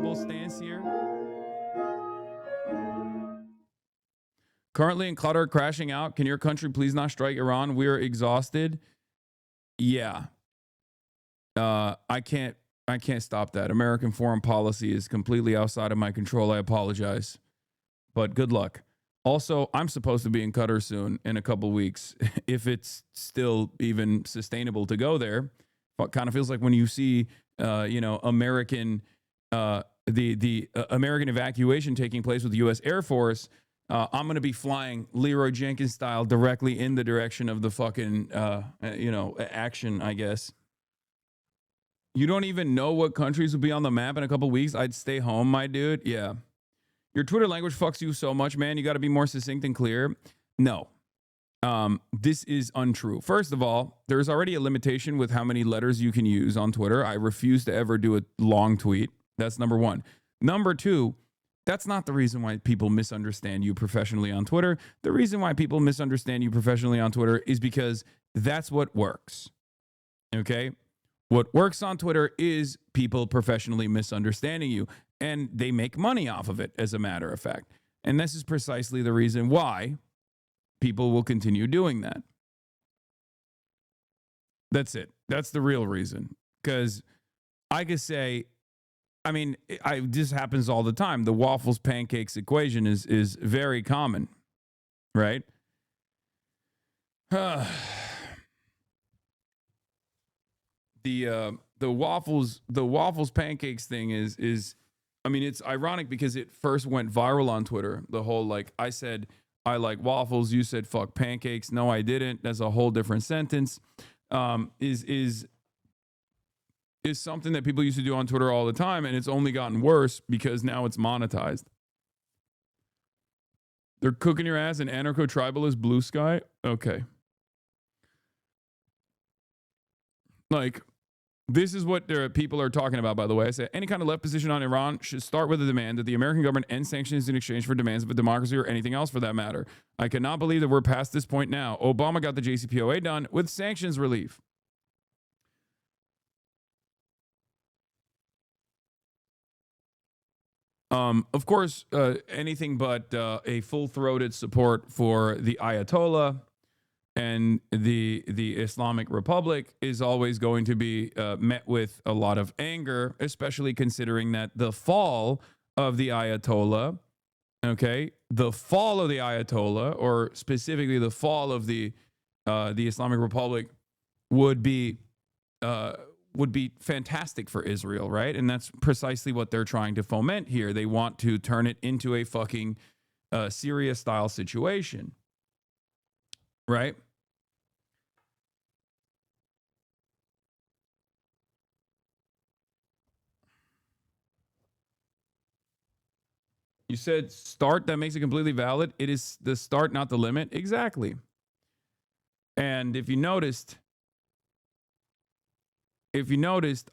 reasonable stance here. Currently in Qatar crashing out. Can your country please not strike Iran? We're exhausted. Yeah. I can't stop that. American foreign policy is completely outside of my control. I apologize. But good luck. Also, I'm supposed to be in Qatar soon in a couple weeks. If it's still even sustainable to go there. It kind of feels like when you see American the American evacuation taking place with the US Air Force. I'm going to be flying Leroy Jenkins style directly in the direction of the fucking, action, I guess. You don't even know what countries will be on the map in a couple weeks. I'd stay home, my dude. Yeah. Your Twitter language fucks you so much, man. You got to be more succinct and clear. No. This is untrue. First of all, there's already a limitation with how many letters you can use on Twitter. I refuse to ever do a long tweet. That's number one. Number two, that's not the reason why people misunderstand you professionally on Twitter. The reason why people misunderstand you professionally on Twitter is because that's what works. Okay? What works on Twitter is people professionally misunderstanding you, and they make money off of it, as a matter of fact. And this is precisely the reason why people will continue doing that. That's it. That's the real reason. Because I could say, this happens all the time. The waffles pancakes equation is very common, right? The waffles pancakes thing is it's ironic because it first went viral on Twitter. The whole I said I like waffles, you said fuck pancakes. No, I didn't. That's a whole different sentence. Is something that people used to do on Twitter all the time, and it's only gotten worse because now it's monetized. They're cooking your ass in anarcho-tribalist blue sky? Okay. This is what people are talking about, by the way. I said, any kind of left position on Iran should start with a demand that the American government end sanctions in exchange for demands of a democracy or anything else for that matter. I cannot believe that we're past this point now. Obama got the JCPOA done with sanctions relief. Of course, anything but a full-throated support for the Ayatollah and the Islamic Republic is always going to be met with a lot of anger, especially considering that the fall of the Ayatollah, or specifically the fall of the Islamic Republic would be fantastic for Israel, right? And that's precisely what they're trying to foment here. They want to turn it into a fucking Syria-style situation, right? You said start, that makes it completely valid. It is the start, not the limit. Exactly. And if you noticed,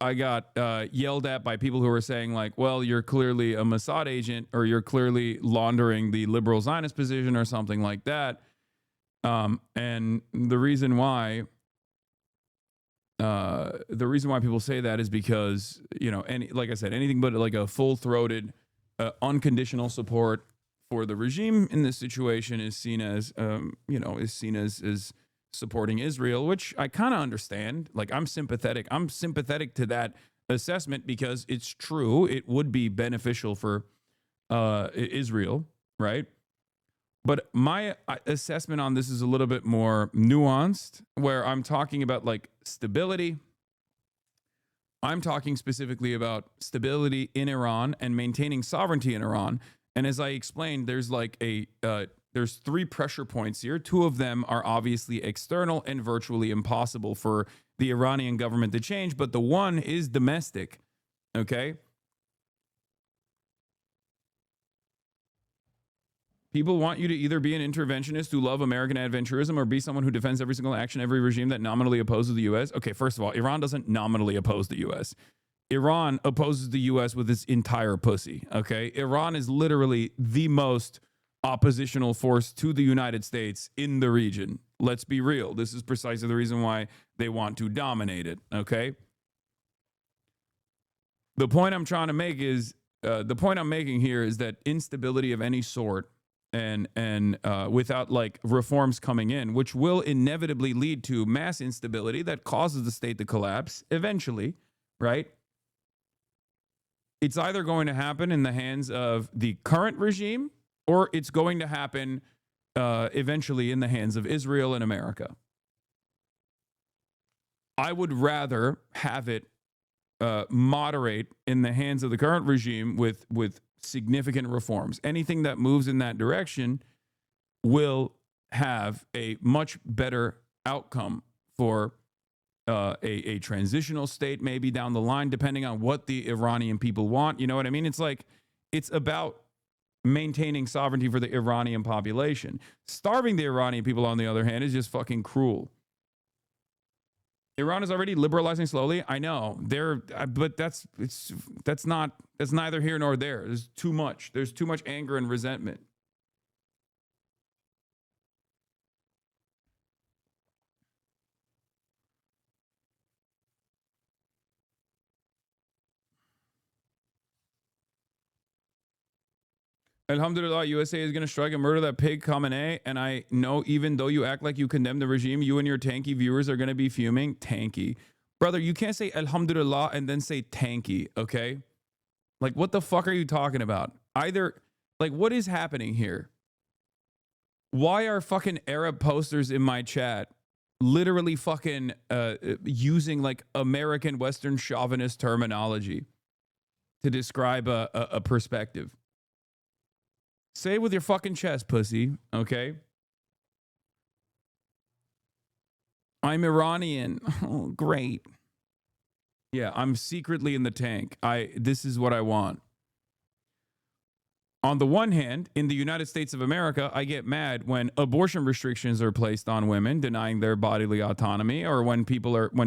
I got yelled at by people who were saying well, you're clearly a Mossad agent, or you're clearly laundering the liberal Zionist position or something like that. And the reason why people say that is because, like I said, anything but a full-throated, unconditional support for the regime in this situation is seen as, as supporting Israel, which I kind of understand. I'm sympathetic. I'm sympathetic to that assessment because it's true. It would be beneficial for Israel, right? But my assessment on this is a little bit more nuanced, where I'm talking about stability. I'm talking specifically about stability in Iran and maintaining sovereignty in Iran. And as I explained, there's there's three pressure points here. Two of them are obviously external and virtually impossible for the Iranian government to change, but the one is domestic, okay? People want you to either be an interventionist who love American adventurism or be someone who defends every single action, every regime that nominally opposes the U.S. Okay, first of all, Iran doesn't nominally oppose the U.S. Iran opposes the U.S. with its entire pussy, okay? Iran is literally the most oppositional force to the United States in the region. Let's be real. This is precisely the reason why they want to dominate it, okay? The point I'm trying to make is the point I'm making here is that instability of any sort and without like reforms coming in, which will inevitably lead to mass instability that causes the state to collapse eventually, right? It's either going to happen in the hands of the current regime or it's going to happen eventually in the hands of Israel and America. I would rather have it moderate in the hands of the current regime with significant reforms. Anything that moves in that direction will have a much better outcome for a transitional state maybe down the line, depending on what the Iranian people want. You know what I mean? It's like, it's about maintaining sovereignty for the Iranian population. Starving the Iranian people, on the other hand, is just fucking cruel. Iran is already liberalizing slowly. I know but that's neither here nor there. There's too much. There's too much anger and resentment. Alhamdulillah, USA is going to strike and murder that pig Khamenei. And I know even though you act like you condemn the regime, you and your tanky viewers are going to be fuming. Tanky. Brother, you can't say Alhamdulillah and then say tanky, okay? Like, what the fuck are you talking about? Either, like, what is happening here? Why are fucking Arab posters in my chat literally fucking using, like, American Western chauvinist terminology to describe a perspective? Say it with your fucking chest, pussy, okay? I'm Iranian. Oh, great. Yeah, I'm secretly in the tank. This is what I want. On the one hand, in the United States of America, I get mad when abortion restrictions are placed on women, denying their bodily autonomy, or when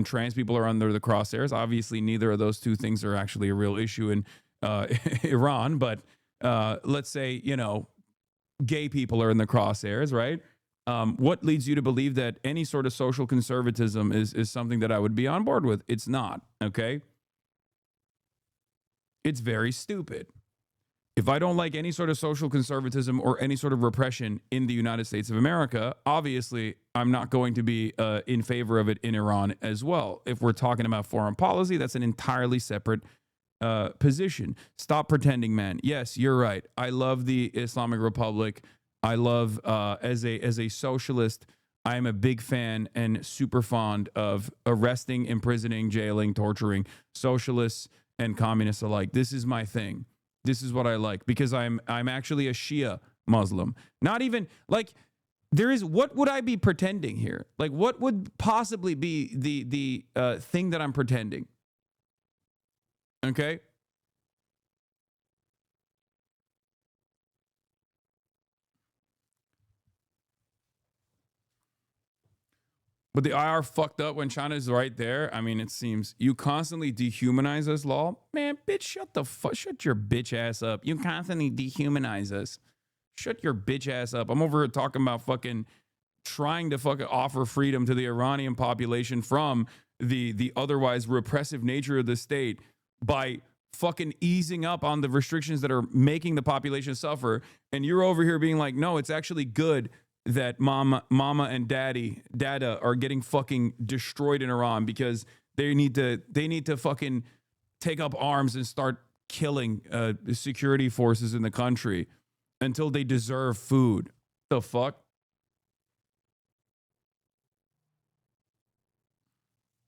trans people are under the crosshairs. Obviously, neither of those two things are actually a real issue in Iran, but let's say, you know, gay people are in the crosshairs, right? What leads you to believe that any sort of social conservatism is something that I would be on board with? It's not, okay? It's very stupid. If I don't like any sort of social conservatism or any sort of repression in the United States of America, obviously I'm not going to be in favor of it in Iran as well. If we're talking about foreign policy, that's an entirely separate position. Stop pretending, man. Yes, you're right. I love the Islamic Republic. I love as a socialist, I am a big fan and super fond of arresting, imprisoning, jailing, torturing socialists and communists alike. This is my thing. This is what I like because I'm actually a Shia Muslim. Not even like what would I be pretending here? Like what would possibly be the thing that I'm pretending? Okay. But the IR fucked up when China's right there. I mean, it seems you constantly dehumanize us, law. Man, bitch, shut your bitch ass up. You constantly dehumanize us. Shut your bitch ass up. I'm over here talking about fucking trying to fucking offer freedom to the Iranian population from the otherwise repressive nature of the state by fucking easing up on the restrictions that are making the population suffer. And you're over here being like, no, it's actually good that mama and dada are getting fucking destroyed in Iran because they need to fucking take up arms and start killing security forces in the country until they deserve food. The fuck?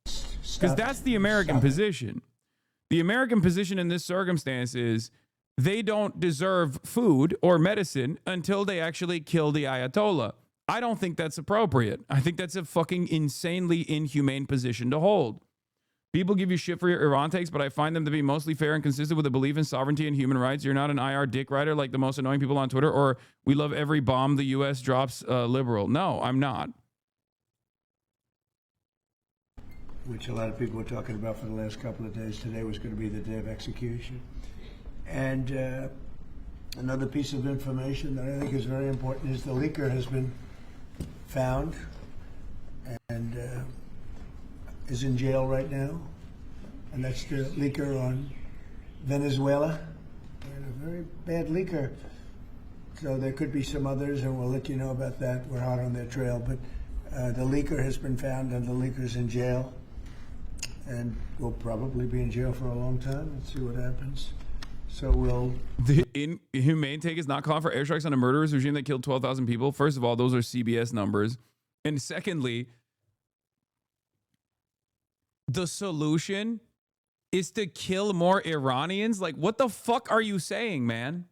Because that's the American position. The American position in this circumstance is they don't deserve food or medicine until they actually kill the Ayatollah. I don't think that's appropriate. I think that's a fucking insanely inhumane position to hold. People give you shit for your Iran takes, but I find them to be mostly fair and consistent with a belief in sovereignty and human rights. You're not an IR dick rider like the most annoying people on Twitter, or we love every bomb the U.S. drops liberal. No, I'm not. Which a lot of people were talking about for the last couple of days. Today was going to be the day of execution. And another piece of information that I think is very important is the leaker has been found and is in jail right now. And that's the leaker on Venezuela. and a very bad leaker. So there could be some others, and we'll let you know about that. We're hot on their trail, but the leaker has been found, and the leaker's in jail, and will probably be in jail for a long time. Let's see what happens. So we'll... The inhumane take is not calling for airstrikes on a murderous regime that killed 12,000 people. First of all, those are CBS numbers. And secondly, the solution is to kill more Iranians? Like, what the fuck are you saying, man?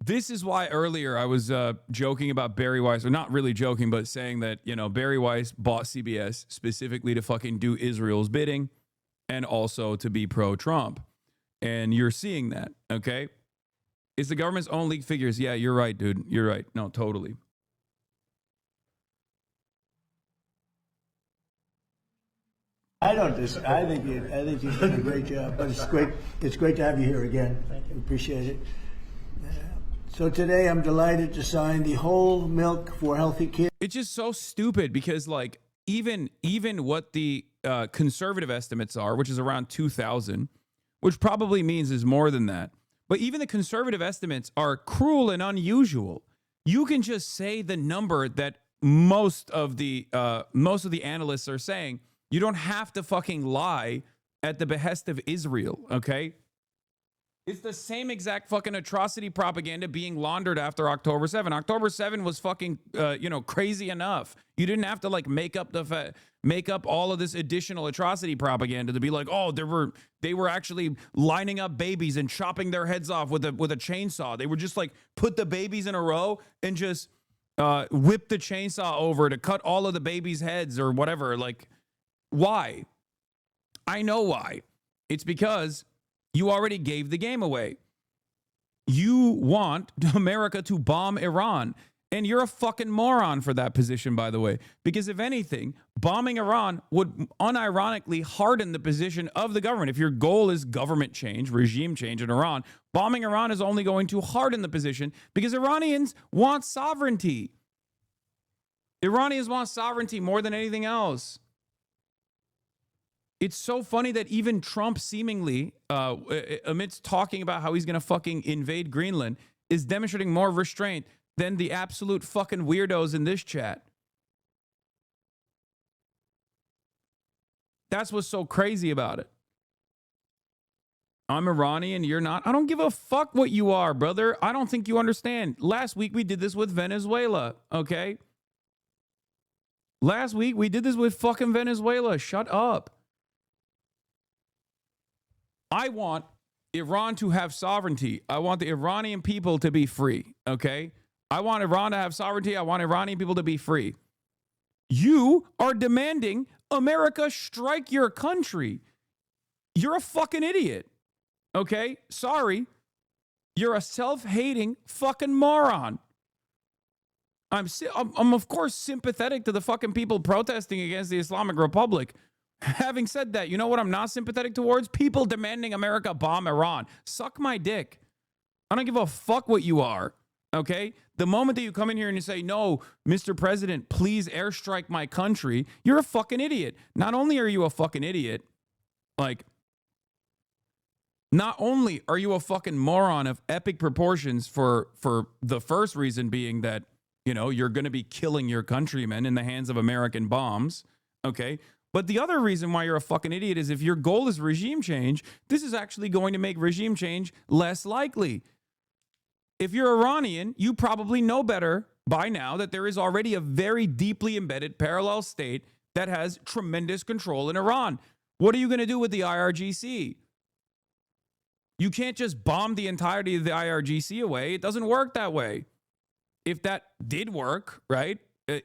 This is why earlier I was joking about Barry Weiss, or not really joking, but saying that, you know, Barry Weiss bought CBS specifically to fucking do Israel's bidding and also to be pro-Trump. And you're seeing that, okay? It's the government's own leaked figures. Yeah, you're right, dude. You're right. No, totally. I think you've done a great job, but it's great. It's great to have you here again. Thank you. Appreciate it. So today I'm delighted to sign the whole milk for healthy kids. It's just so stupid because, like, even what the conservative estimates are, which is around 2,000, which probably means is more than that. But even the conservative estimates are cruel and unusual. You can just say the number that most of the analysts are saying. You don't have to fucking lie at the behest of Israel, okay? It's the same exact fucking atrocity propaganda being laundered after October 7. October 7 was fucking, crazy enough. You didn't have to like make up all of this additional atrocity propaganda to be like, oh, they were actually lining up babies and chopping their heads off with a chainsaw. They were just like put the babies in a row and just whip the chainsaw over to cut all of the babies' heads or whatever. Like, why? I know why. It's because you already gave the game away. You want America to bomb Iran. And you're a fucking moron for that position, by the way. Because if anything, bombing Iran would unironically harden the position of the government. If your goal is government change, regime change in Iran, bombing Iran is only going to harden the position because Iranians want sovereignty. Iranians want sovereignty more than anything else. It's so funny that even Trump seemingly, amidst talking about how he's going to fucking invade Greenland, is demonstrating more restraint than the absolute fucking weirdos in this chat. That's what's so crazy about it. I'm Iranian, you're not. I don't give a fuck what you are, brother. I don't think you understand. Last week we did this with Venezuela, okay? Last week we did this with fucking Venezuela. Shut up. I want Iran to have sovereignty. I want the Iranian people to be free, okay? I want Iran to have sovereignty. I want Iranian people to be free. You are demanding America strike your country. You're a fucking idiot, okay? Sorry. You're a self-hating fucking moron. I'm of course sympathetic to the fucking people protesting against the Islamic Republic. Having said that, you know what I'm not sympathetic towards? People demanding America bomb Iran. Suck my dick. I don't give a fuck what you are, okay? The moment that you come in here and you say, no, Mr. President, please airstrike my country, you're a fucking idiot. Not only are you a fucking idiot, like, not only are you a fucking moron of epic proportions for the first reason being that, you know, you're going to be killing your countrymen in the hands of American bombs, okay? But the other reason why you're a fucking idiot is if your goal is regime change, this is actually going to make regime change less likely. If you're Iranian, you probably know better by now that there is already a very deeply embedded parallel state that has tremendous control in Iran. What are you going to do with the IRGC? You can't just bomb the entirety of the IRGC away. It doesn't work that way. If that did work, right?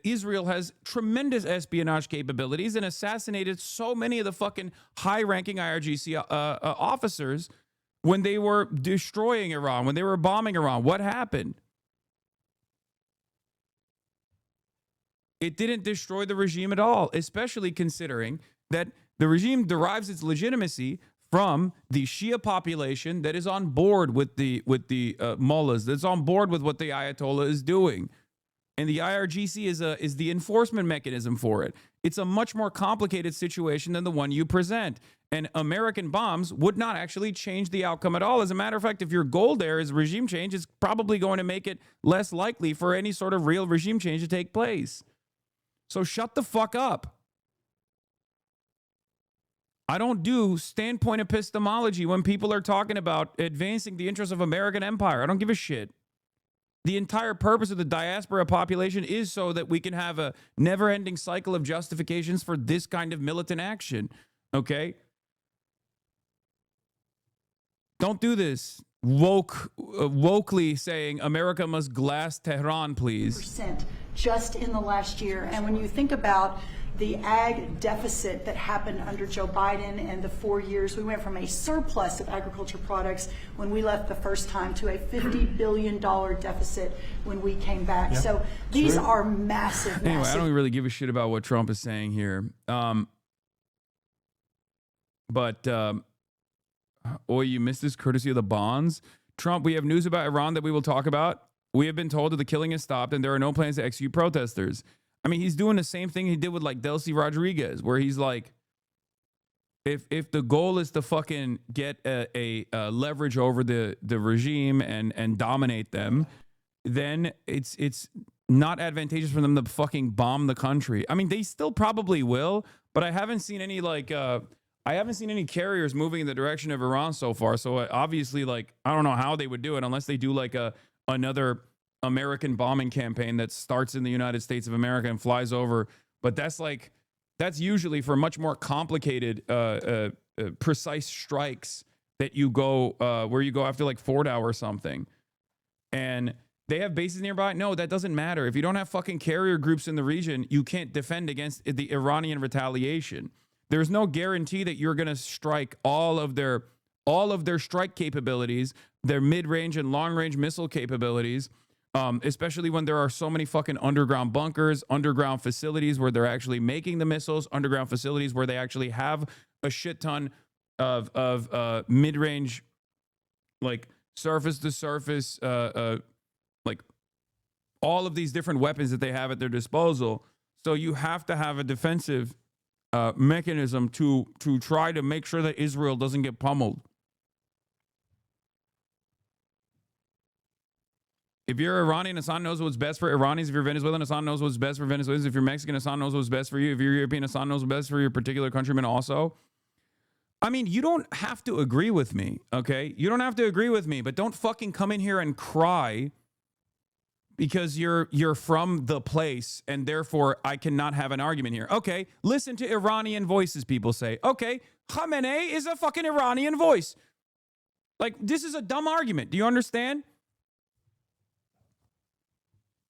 Israel has tremendous espionage capabilities and assassinated so many of the fucking high-ranking IRGC officers when they were destroying Iran, when they were bombing Iran. What happened? It didn't destroy the regime at all, especially considering that the regime derives its legitimacy from the Shia population that is on board with the mullahs, that's on board with what the Ayatollah is doing. And the IRGC is the enforcement mechanism for it. It's a much more complicated situation than the one you present. And American bombs would not actually change the outcome at all. As a matter of fact, if your goal there is regime change, it's probably going to make it less likely for any sort of real regime change to take place. So shut the fuck up. I don't do standpoint epistemology when people are talking about advancing the interests of American empire. I don't give a shit. The entire purpose of the diaspora population is so that we can have a never-ending cycle of justifications for this kind of militant action. Okay? Don't do this. Wokely saying America must glass Tehran, please. Just in the last year. And when you think about the ag deficit that happened under Joe Biden and the 4 years, we went from a surplus of agriculture products when we left the first time to a $50 billion deficit when we came back. Yeah. So these are massive. Anyway, I don't really give a shit about what Trump is saying here. You missed this courtesy of the bonds. Trump, we have news about Iran that we will talk about. We have been told that the killing is stopped and there are no plans to execute protesters. I mean, he's doing the same thing he did with like Delcy Rodriguez, where he's like, if the goal is to fucking get a leverage over the regime and dominate them, then it's not advantageous for them to fucking bomb the country. I mean, they still probably will, but I haven't seen any carriers moving in the direction of Iran so far. So obviously, like, I don't know how they would do it unless they do like another American bombing campaign that starts in the United States of America and flies over. But that's usually for much more complicated, precise strikes that you go where you go after like Fordow or something. And they have bases nearby. No, that doesn't matter. If you don't have fucking carrier groups in the region, you can't defend against the Iranian retaliation. There's no guarantee that you're going to strike all of their strike capabilities, their mid-range and long-range missile capabilities. Especially when there are so many fucking underground bunkers, underground facilities where they're actually making the missiles, underground facilities where they actually have a shit ton of mid-range, like surface-to-surface, like all of these different weapons that they have at their disposal. So you have to have a defensive mechanism to try to make sure that Israel doesn't get pummeled. If you're Iranian, Hasan knows what's best for Iranians. If you're Venezuelan, Hasan knows what's best for Venezuelans. If you're Mexican, Hasan knows what's best for you. If you're European, Hasan knows what's best for your particular countrymen also. I mean, you don't have to agree with me, okay? You don't have to agree with me, but don't fucking come in here and cry because you're from the place and therefore I cannot have an argument here. Okay, listen to Iranian voices, people say. Okay, Khamenei is a fucking Iranian voice. Like, this is a dumb argument. Do you understand?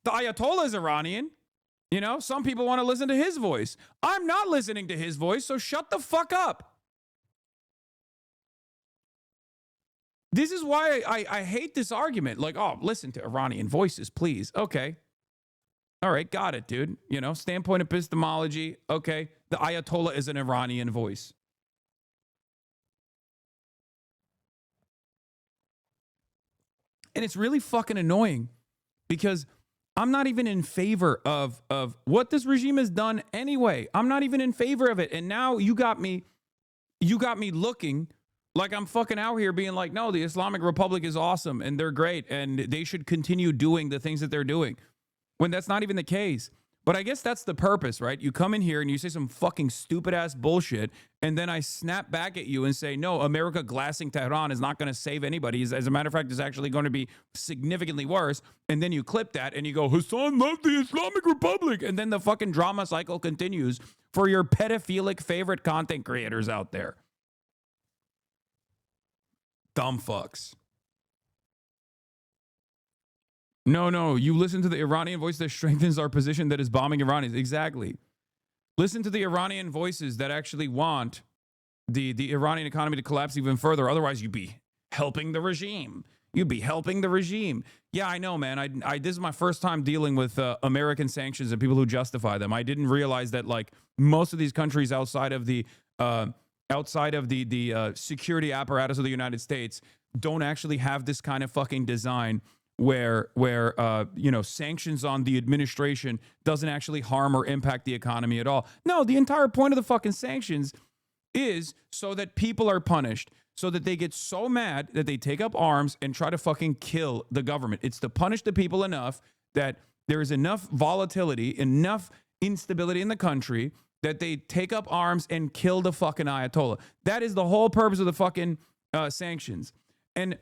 The Ayatollah is Iranian. You know, some people want to listen to his voice. I'm not listening to his voice, so shut the fuck up. This is why I hate this argument. Like, oh, listen to Iranian voices, please. Okay. All right, got it, dude. You know, standpoint epistemology. Okay. The Ayatollah is an Iranian voice. And it's really fucking annoying because I'm not even in favor of what this regime has done anyway. I'm not even in favor of it. And now you got me looking like I'm fucking out here being like, no, the Islamic Republic is awesome and they're great and they should continue doing the things that they're doing, when that's not even the case. But I guess that's the purpose, right? You come in here and you say some fucking stupid ass bullshit, and then I snap back at you and say, no, America glassing Tehran is not going to save anybody. As a matter of fact, it's actually going to be significantly worse. And then you clip that and you go, Hasan loves the Islamic Republic. And then the fucking drama cycle continues for your pedophilic favorite content creators out there. Dumb fucks. No, you listen to the Iranian voice that strengthens our position that is bombing Iranians. Exactly. Listen to the Iranian voices that actually want the Iranian economy to collapse even further. Otherwise, you'd be helping the regime. You'd be helping the regime. Yeah, I know, man. This is my first time dealing with American sanctions and people who justify them. I didn't realize that like most of these countries outside of the security apparatus of the United States don't actually have this kind of fucking design where sanctions on the administration doesn't actually harm or impact the economy at all. No, the entire point of the fucking sanctions is so that people are punished, so that they get so mad that they take up arms and try to fucking kill the government. It's to punish the people enough that there is enough volatility, enough instability in the country that they take up arms and kill the fucking Ayatollah. That is the whole purpose of the fucking sanctions. And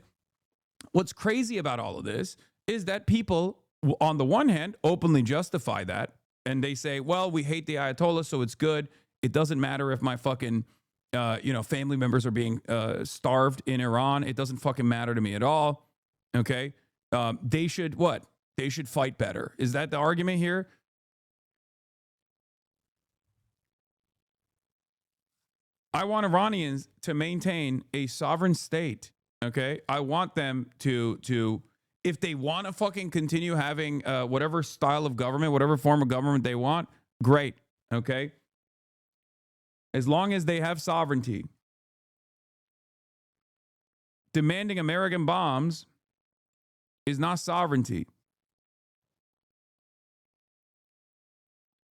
what's crazy about all of this is that people, on the one hand, openly justify that. And they say, well, we hate the Ayatollah, so it's good. It doesn't matter if my fucking, family members are being starved in Iran. It doesn't fucking matter to me at all. Okay? They should what? They should fight better. Is that the argument here? I want Iranians to maintain a sovereign state. Okay, I want them to if they want to fucking continue having whatever style of government, whatever form of government they want, great. Okay, as long as they have sovereignty. Demanding American bombs is not sovereignty.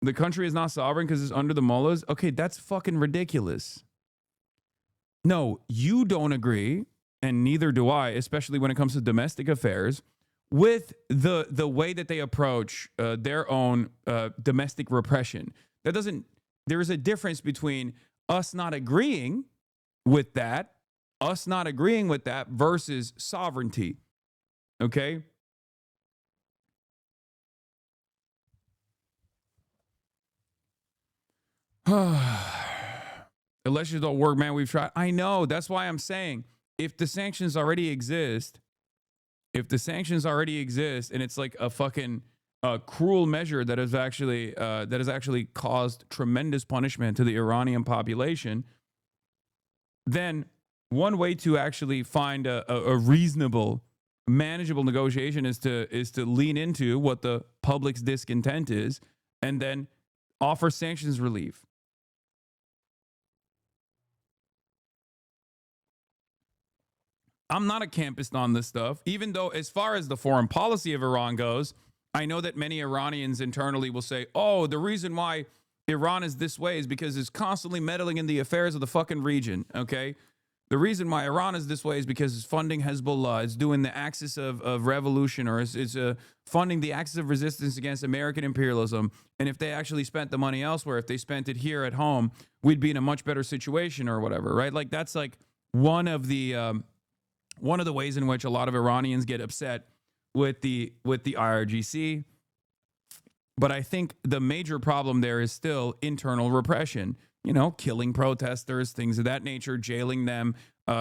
The country is not sovereign because it's under the mullahs. Okay, that's fucking ridiculous. No, you don't agree, and neither do I, especially when it comes to domestic affairs, with the way that they approach their own domestic repression. There is a difference between us not agreeing with that, versus sovereignty. Okay? Elections don't work, man. We've tried. I know. That's why I'm saying if the sanctions already exist, and it's like a fucking cruel measure that has actually caused tremendous punishment to the Iranian population, then one way to actually find a reasonable, manageable negotiation is to lean into what the public's discontent is, and then offer sanctions relief. I'm not a campist on this stuff, even though as far as the foreign policy of Iran goes, I know that many Iranians internally will say, oh, the reason why Iran is this way is because it's constantly meddling in the affairs of the fucking region, okay? The reason why Iran is this way is because it's funding Hezbollah, it's doing the axis of revolution, or it's funding the axis of resistance against American imperialism. And if they actually spent the money elsewhere, if they spent it here at home, we'd be in a much better situation or whatever, right? Like that's like one of the ways in which a lot of Iranians get upset with the IRGC. But I think the major problem there is still internal repression. Killing protesters, things of that nature, jailing them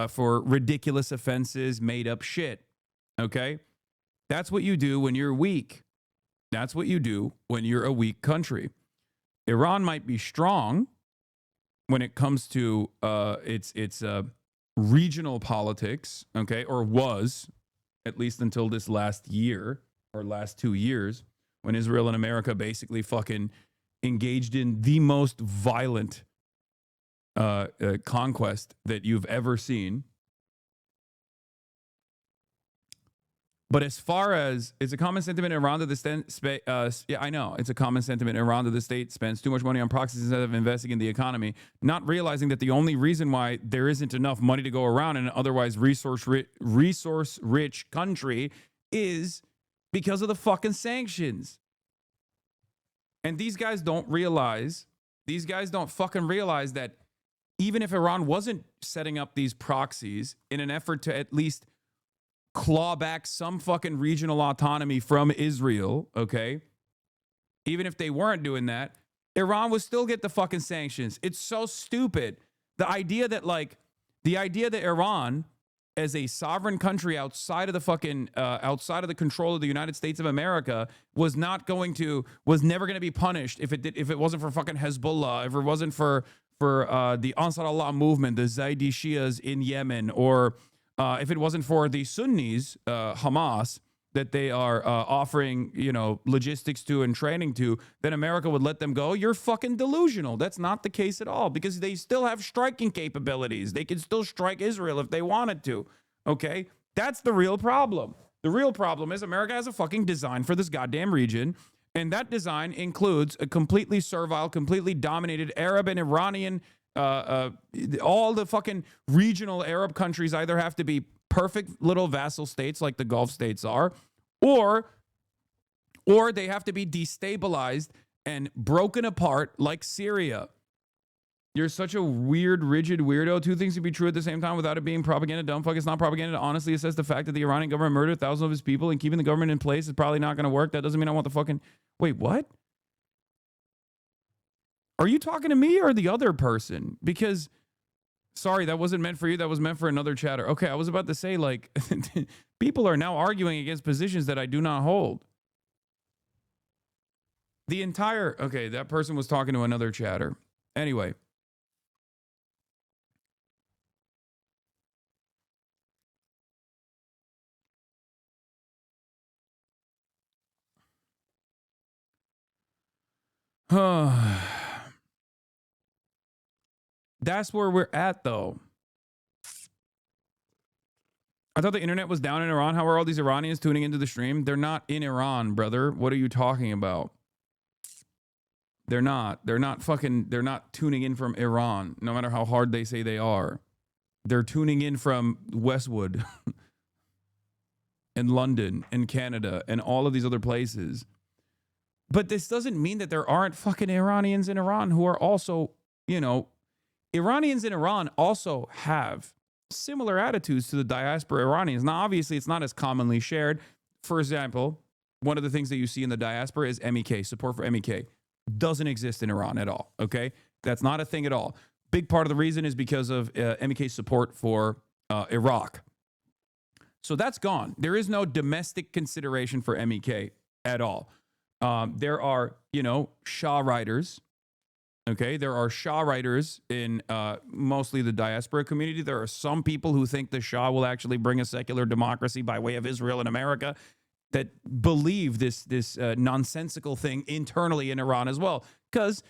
for ridiculous offenses, made up shit. Okay? That's what you do when you're weak. That's what you do when you're a weak country. Iran might be strong when it comes to its regional politics, okay, or was, at least until this last year or last 2 years, when Israel and America basically fucking engaged in the most violent conquest that you've ever seen. But as far as it's a common sentiment around the state, I know it's a common sentiment around the state spends too much money on proxies instead of investing in the economy, not realizing that the only reason why there isn't enough money to go around in an otherwise resource-rich country is because of the fucking sanctions. And these guys don't fucking realize that even if Iran wasn't setting up these proxies in an effort to at least claw back some fucking regional autonomy from Israel, okay? Even if they weren't doing that, Iran would still get the fucking sanctions. It's so stupid. The idea that Iran, as a sovereign country outside of the control of the United States of America, was never going to be punished if it wasn't for fucking Hezbollah, if it wasn't for the Ansar Allah movement, the Zaidi Shias in Yemen, or if it wasn't for the Sunnis, Hamas, that they are offering, logistics to and training to, then America would let them go. You're fucking delusional. That's not the case at all, because they still have striking capabilities. They can still strike Israel if they wanted to. Okay? That's the real problem. The real problem is America has a fucking design for this goddamn region, and that design includes a completely servile, completely dominated Arab and Iranian. All the fucking regional Arab countries either have to be perfect little vassal states like the Gulf states are, or they have to be destabilized and broken apart like Syria. You're such a weird, rigid weirdo. Two things can be true at the same time without it being propaganda. Dumb fuck, it's not propaganda. Honestly, it says the fact that the Iranian government murdered thousands of his people and keeping the government in place is probably not going to work. That doesn't mean I want the fucking... Wait, what? Are you talking to me or the other person? Because, sorry, that wasn't meant for you. That was meant for another chatter. Okay, I was about to say, like, people are now arguing against positions that I do not hold. The entire... Okay, that person was talking to another chatter. Anyway. That's where we're at, though. I thought the internet was down in Iran. How are all these Iranians tuning into the stream? They're not in Iran, brother. What are you talking about? They're not. They're not tuning in from Iran, no matter how hard they say they are. They're tuning in from Westwood and London and Canada and all of these other places. But this doesn't mean that there aren't fucking Iranians in Iran who are also, you know, Iranians in Iran also have similar attitudes to the diaspora Iranians. Now, obviously, it's not as commonly shared. For example, one of the things that you see in the diaspora is MEK, support for MEK. Doesn't exist in Iran at all, okay? That's not a thing at all. Big part of the reason is because of MEK's support for Iraq. So that's gone. There is no domestic consideration for MEK at all. There are, you know, Shah writers. Okay, there are Shah writers in mostly the diaspora community. There are some people who think the Shah will actually bring a secular democracy by way of Israel and America that believe this nonsensical thing internally in Iran as well. Because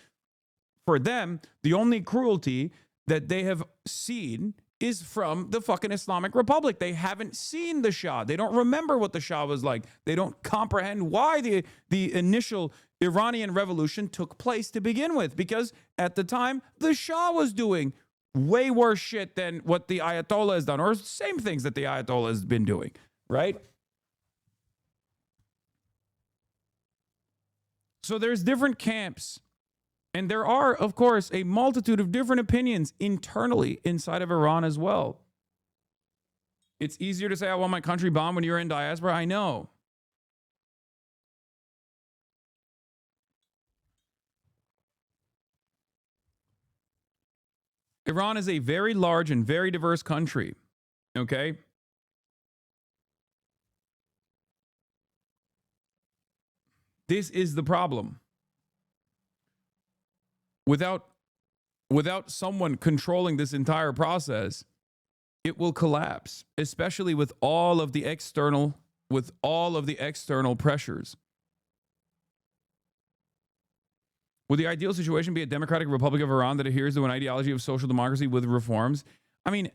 for them, the only cruelty that they have seen is from the fucking Islamic Republic. They haven't seen the Shah. They don't remember what the Shah was like. They don't comprehend why the initial Iranian revolution took place to begin with. Because at the time, the Shah was doing way worse shit than what the Ayatollah has done, or same things that the Ayatollah has been doing, right? So there's different camps. And there are, of course, a multitude of different opinions internally inside of Iran as well. It's easier to say, I want my country bombed when you're in diaspora. I know. Iran is a very large and very diverse country. Okay? This is the problem. Without someone controlling this entire process, it will collapse, especially with all of the external pressures. Would the ideal situation be a democratic Republic of Iran that adheres to an ideology of social democracy with reforms? I mean,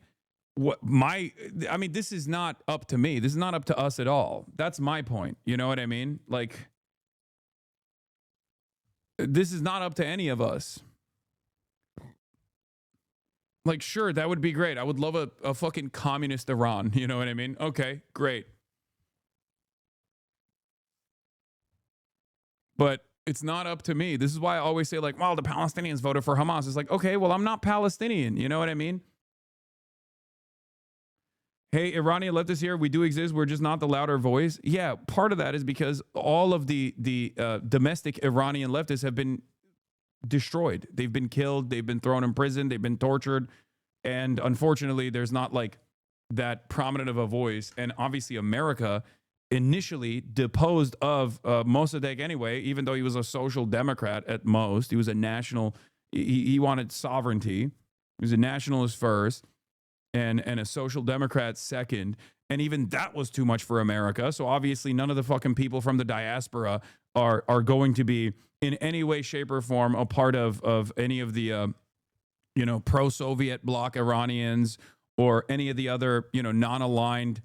this is not up to me. This is not up to us at all. That's my point. You know what I mean? Like, this is not up to any of us. Like, sure, that would be great. I would love a fucking communist Iran. You know what I mean? Okay, great. But it's not up to me. This is why I always say, like, well, the Palestinians voted for Hamas. It's like, okay, well, I'm not Palestinian. You know what I mean? Hey, Iranian leftists here, we do exist. We're just not the louder voice. Yeah, part of that is because all of the domestic Iranian leftists have been destroyed. They've been killed. They've been thrown in prison. They've been tortured. And unfortunately, there's not like that prominent of a voice. And obviously, America initially deposed of Mossadegh anyway, even though he was a social democrat at most. He was a national. He wanted sovereignty. He was a nationalist first. And a social democrat second. And even that was too much for America. So obviously none of the fucking people from the diaspora are going to be in any way, shape, or form a part of any of the, pro-Soviet bloc Iranians or any of the other, non-aligned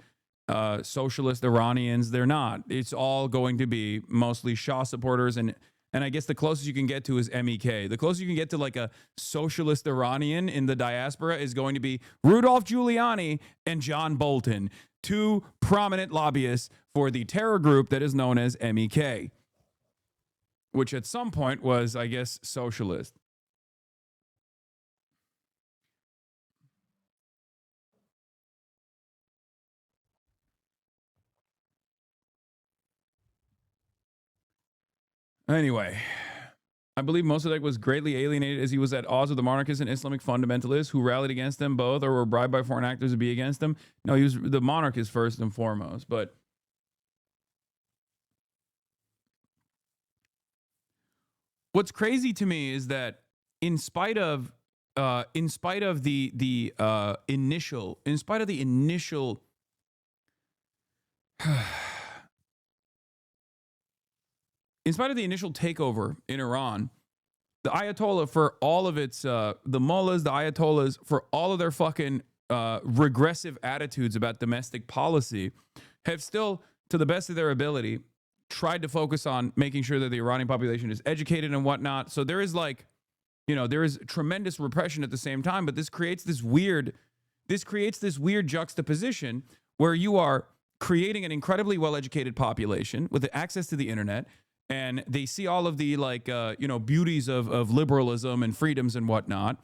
socialist Iranians. They're not. It's all going to be mostly Shah supporters, and I guess the closest you can get to is MEK. The closest you can get to like a socialist Iranian in the diaspora is going to be Rudolph Giuliani and John Bolton, two prominent lobbyists for the terror group that is known as MEK, which at some point was, I guess, socialist. Anyway, I believe Mossadegh was greatly alienated as he was at odds with the monarchists and Islamic fundamentalists who rallied against them both or were bribed by foreign actors to be against them. No, he was the monarchist first and foremost. But what's crazy to me is that in spite of the initial in spite of the initial takeover in Iran, the Ayatollah, for all of its, the mullahs, the Ayatollahs, for all of their fucking regressive attitudes about domestic policy, have still, to the best of their ability, tried to focus on making sure that the Iranian population is educated and whatnot. So there is like, there is tremendous repression at the same time, but this creates this weird juxtaposition where you are creating an incredibly well-educated population with access to the internet, and they see all of the beauties of liberalism and freedoms and whatnot.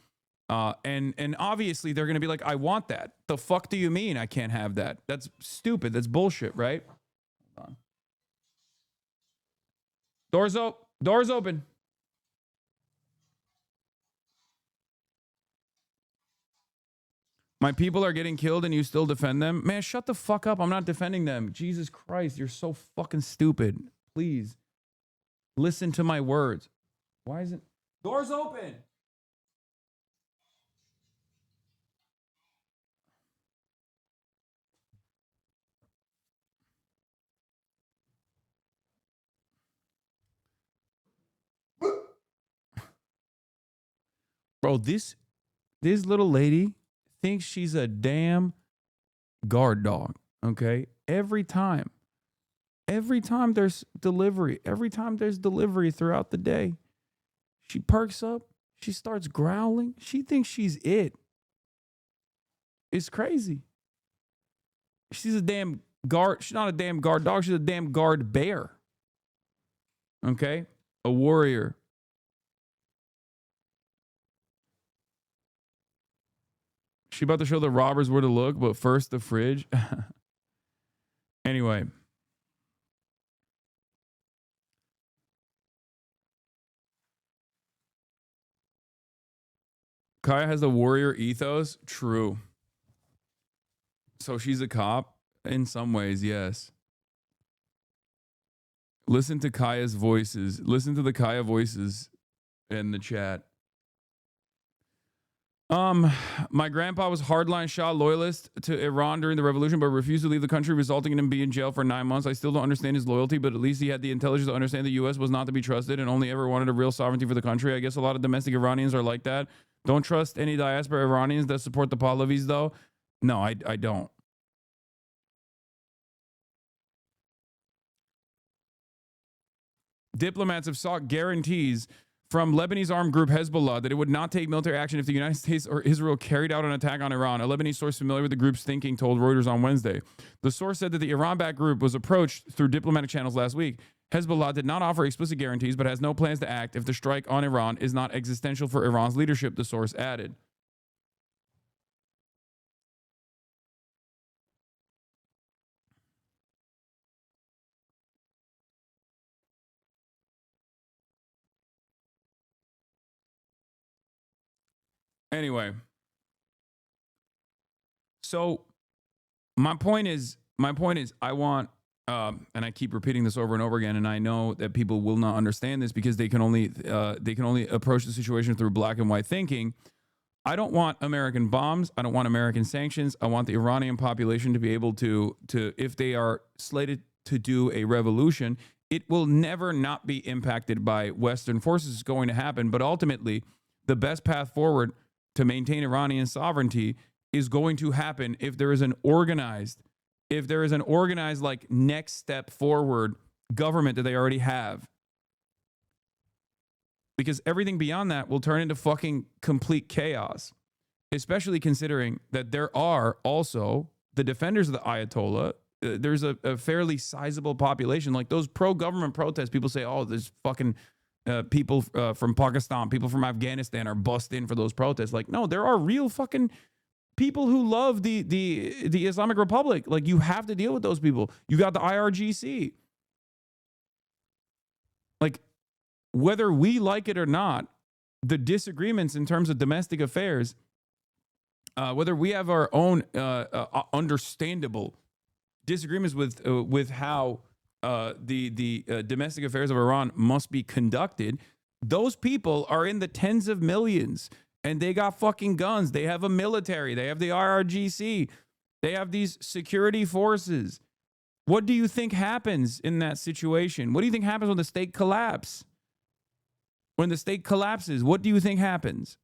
And obviously they're going to be like, I want that. The fuck do you mean I can't have that? That's stupid. That's bullshit, right? Hold on. Doors open. My people are getting killed and you still defend them? Man, shut the fuck up. I'm not defending them. Jesus Christ, you're so fucking stupid. Please. Listen to my words. Why is it? Doors open. Bro, this little lady thinks she's a damn guard dog, okay? Every time there's delivery throughout the day, she perks up, she starts growling, she thinks she's it. It's crazy. She's a damn guard. She's not a damn guard dog. She's a damn guard bear. Okay? A warrior. She about to show the robbers where to look, but first the fridge. Anyway. Kaya has the warrior ethos. True. So she's a cop? In some ways, yes. Listen to Kaya's voices. Listen to the Kaya voices in the chat. My grandpa was hardline Shah loyalist to Iran during the revolution, but refused to leave the country, resulting in him being in jail for 9 months. I still don't understand his loyalty, but at least he had the intelligence to understand the U.S. was not to be trusted and only ever wanted a real sovereignty for the country. I guess a lot of domestic Iranians are like that. Don't trust any diaspora Iranians that support the Pahlavis, though. No, I don't. Diplomats have sought guarantees from Lebanese armed group Hezbollah that it would not take military action if the United States or Israel carried out an attack on Iran. A Lebanese source familiar with the group's thinking told Reuters on Wednesday. The source said that the Iran-backed group was approached through diplomatic channels last week. Hezbollah did not offer explicit guarantees, but has no plans to act if the strike on Iran is not existential for Iran's leadership, the source added. Anyway, so my point is, I want, and I keep repeating this over and over again, and I know that people will not understand this because they can only approach the situation through black and white thinking. I don't want American bombs. I don't want American sanctions. I want the Iranian population to be able to if they are slated to do a revolution, it will never not be impacted by Western forces. It's going to happen, but ultimately, the best path forward to maintain Iranian sovereignty is going to happen if there is an organized if there is an organized, like, next step forward government that they already have. Because everything beyond that will turn into fucking complete chaos, especially considering that there are also the defenders of the Ayatollah. There's a fairly sizable population. Like those pro-government protests, people say, oh, there's fucking people from Pakistan, people from Afghanistan are bussed in for those protests. Like, no, there are real fucking people who love the Islamic Republic. Like, you have to deal with those people. You got the IRGC. Like, whether we like it or not, the disagreements in terms of domestic affairs, whether we have our own understandable disagreements with how the domestic affairs of Iran must be conducted, those people are in the tens of millions, and they got fucking guns. They have a military. They have the IRGC. They have these security forces. What do you think happens in that situation? What do you think happens when the state collapses? When the state collapses, what do you think happens?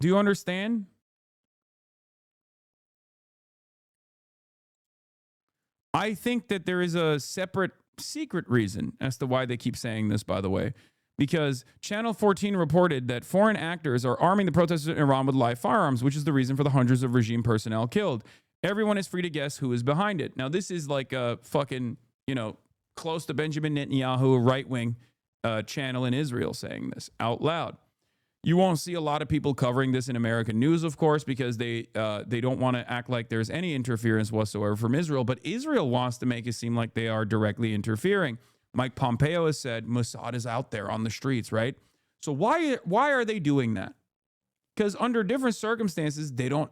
Do you understand? I think that there is a separate secret reason as to why they keep saying this, by the way, because Channel 14 reported that foreign actors are arming the protesters in Iran with live firearms, which is the reason for the hundreds of regime personnel killed. Everyone is free to guess who is behind it. Now, this is like a fucking, close to Benjamin Netanyahu, a right-wing channel in Israel saying this out loud. You won't see a lot of people covering this in American news, of course, because they don't want to act like there's any interference whatsoever from Israel. But Israel wants to make it seem like they are directly interfering. Mike Pompeo has said Mossad is out there on the streets, right? So why are they doing that? Because under different circumstances, they don't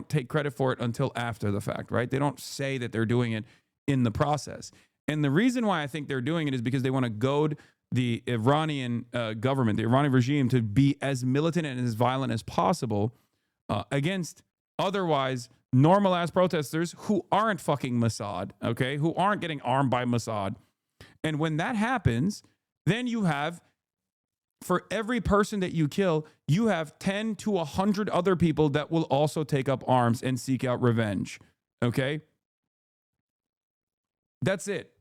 take credit for it until after the fact, right? They don't say that they're doing it in the process. And the reason why I think they're doing it is because they want to goad the Iranian government, the Iranian regime, to be as militant and as violent as possible against otherwise normal-ass protesters who aren't fucking Mossad, okay, who aren't getting armed by Mossad. And when that happens, then you have, for every person that you kill, you have 10 to 100 other people that will also take up arms and seek out revenge, okay? That's it.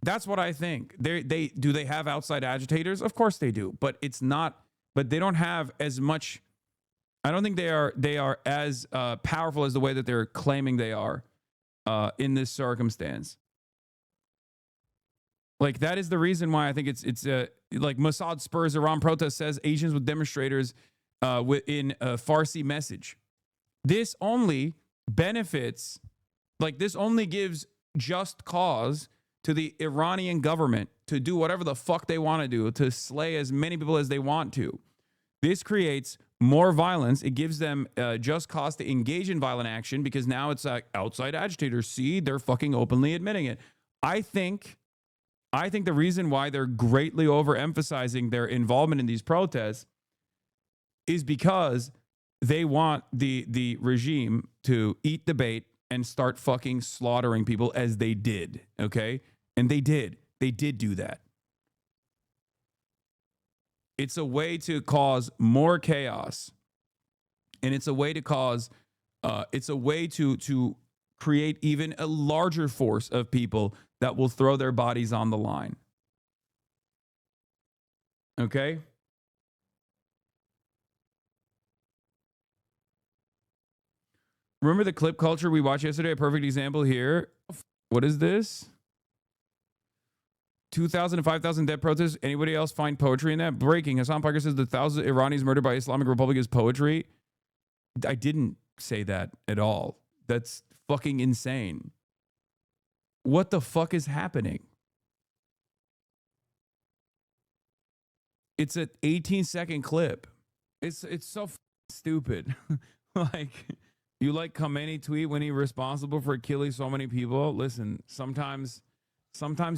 That's what I think. Do they have outside agitators? Of course they do, but it's not. But they don't have as much. I don't think they are as powerful as the way that they're claiming they are in this circumstance. Like, that is the reason why I think it's like Mossad spurs Iran protest, says Asians with demonstrators in a Farsi message. This only benefits, like, this only gives just cause to the Iranian government to do whatever the fuck they want to do, to slay as many people as they want to. This creates more violence. It gives them just cause to engage in violent action, because now it's like outside agitators. See, they're fucking openly admitting it. I think the reason why they're greatly overemphasizing their involvement in these protests is because they want the regime to eat the bait and start fucking slaughtering people, as they did, okay? And they did do that. It's a way to cause more chaos, and it's a way to cause, to create even a larger force of people that will throw their bodies on the line. Okay? Remember the clip culture we watched yesterday? A perfect example here. What is this? 2,000 to 5,000 dead protests. Anybody else find poetry in that? Breaking. Hasan Piker says the thousands of Iranis murdered by Islamic Republic is poetry. I didn't say that at all. That's fucking insane. What the fuck is happening? It's an 18-second clip. It's so stupid. Like, you like Khomeini tweet when he responsible for killing so many people? Listen, sometimes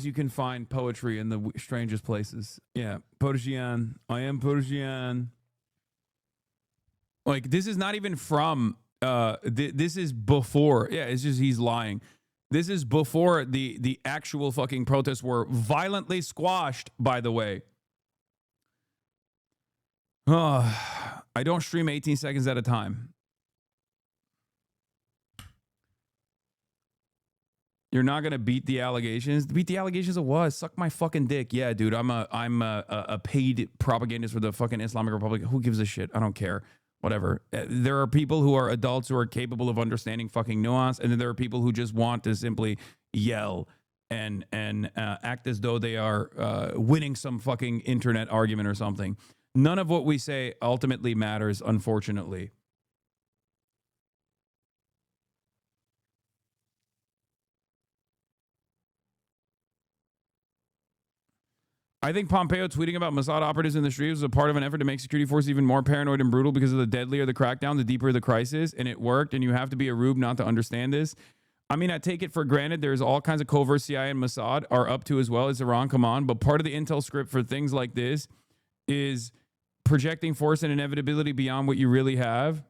you can find poetry in the strangest places. Yeah, Persian. I am Persian. Like, this is not even from, this is before. Yeah, it's just he's lying. This is before the actual fucking protests were violently squashed, by the way. I don't stream 18 seconds at a time. You're not gonna beat the allegations. Beat the allegations of what? Suck my fucking dick. Yeah, dude. I'm a paid propagandist for the fucking Islamic Republic. Who gives a shit? I don't care. Whatever. There are people who are adults who are capable of understanding fucking nuance, and then there are people who just want to simply yell and act as though they are winning some fucking internet argument or something. None of what we say ultimately matters, unfortunately. I think Pompeo tweeting about Mossad operatives in the streets was a part of an effort to make security forces even more paranoid and brutal because of the deadlier the crackdown, the deeper the crisis, and it worked, and you have to be a rube not to understand this. I mean, I take it for granted there's all kinds of covert CIA and Mossad are up to as well as Iran, come on, but part of the intel script for things like this is projecting force and inevitability beyond what you really have.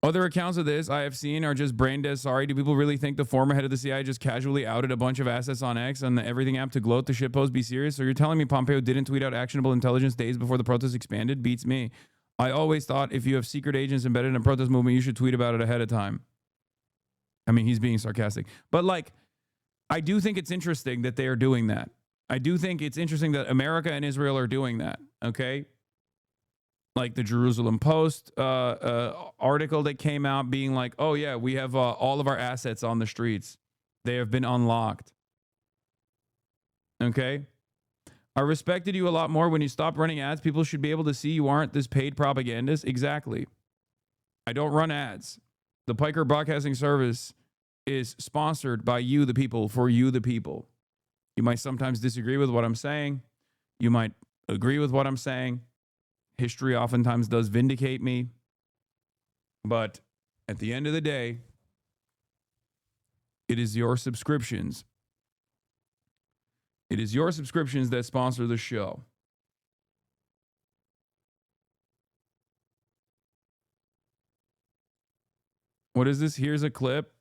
Other accounts of this I have seen are just brain dead sorry. Do people really think the former head of the CIA just casually outed a bunch of assets on X on the Everything app to gloat the shitpost? Be serious? So you're telling me Pompeo didn't tweet out actionable intelligence days before the protest expanded? Beats me. I always thought if you have secret agents embedded in a protest movement, you should tweet about it ahead of time. I mean, he's being sarcastic. But like, I do think it's interesting that they are doing that. I do think it's interesting that America and Israel are doing that, okay? Like the Jerusalem Post article that came out being like, oh yeah, we have all of our assets on the streets. They have been unlocked. Okay? I respected you a lot more when you stopped running ads. People should be able to see you aren't this paid propagandist. Exactly. I don't run ads. The Piker Broadcasting Service is sponsored by you, the people, for you, the people. You might sometimes disagree with what I'm saying. You might agree with what I'm saying. History oftentimes does vindicate me. But at the end of the day, it is your subscriptions. It is your subscriptions that sponsor the show. What is this? Here's a clip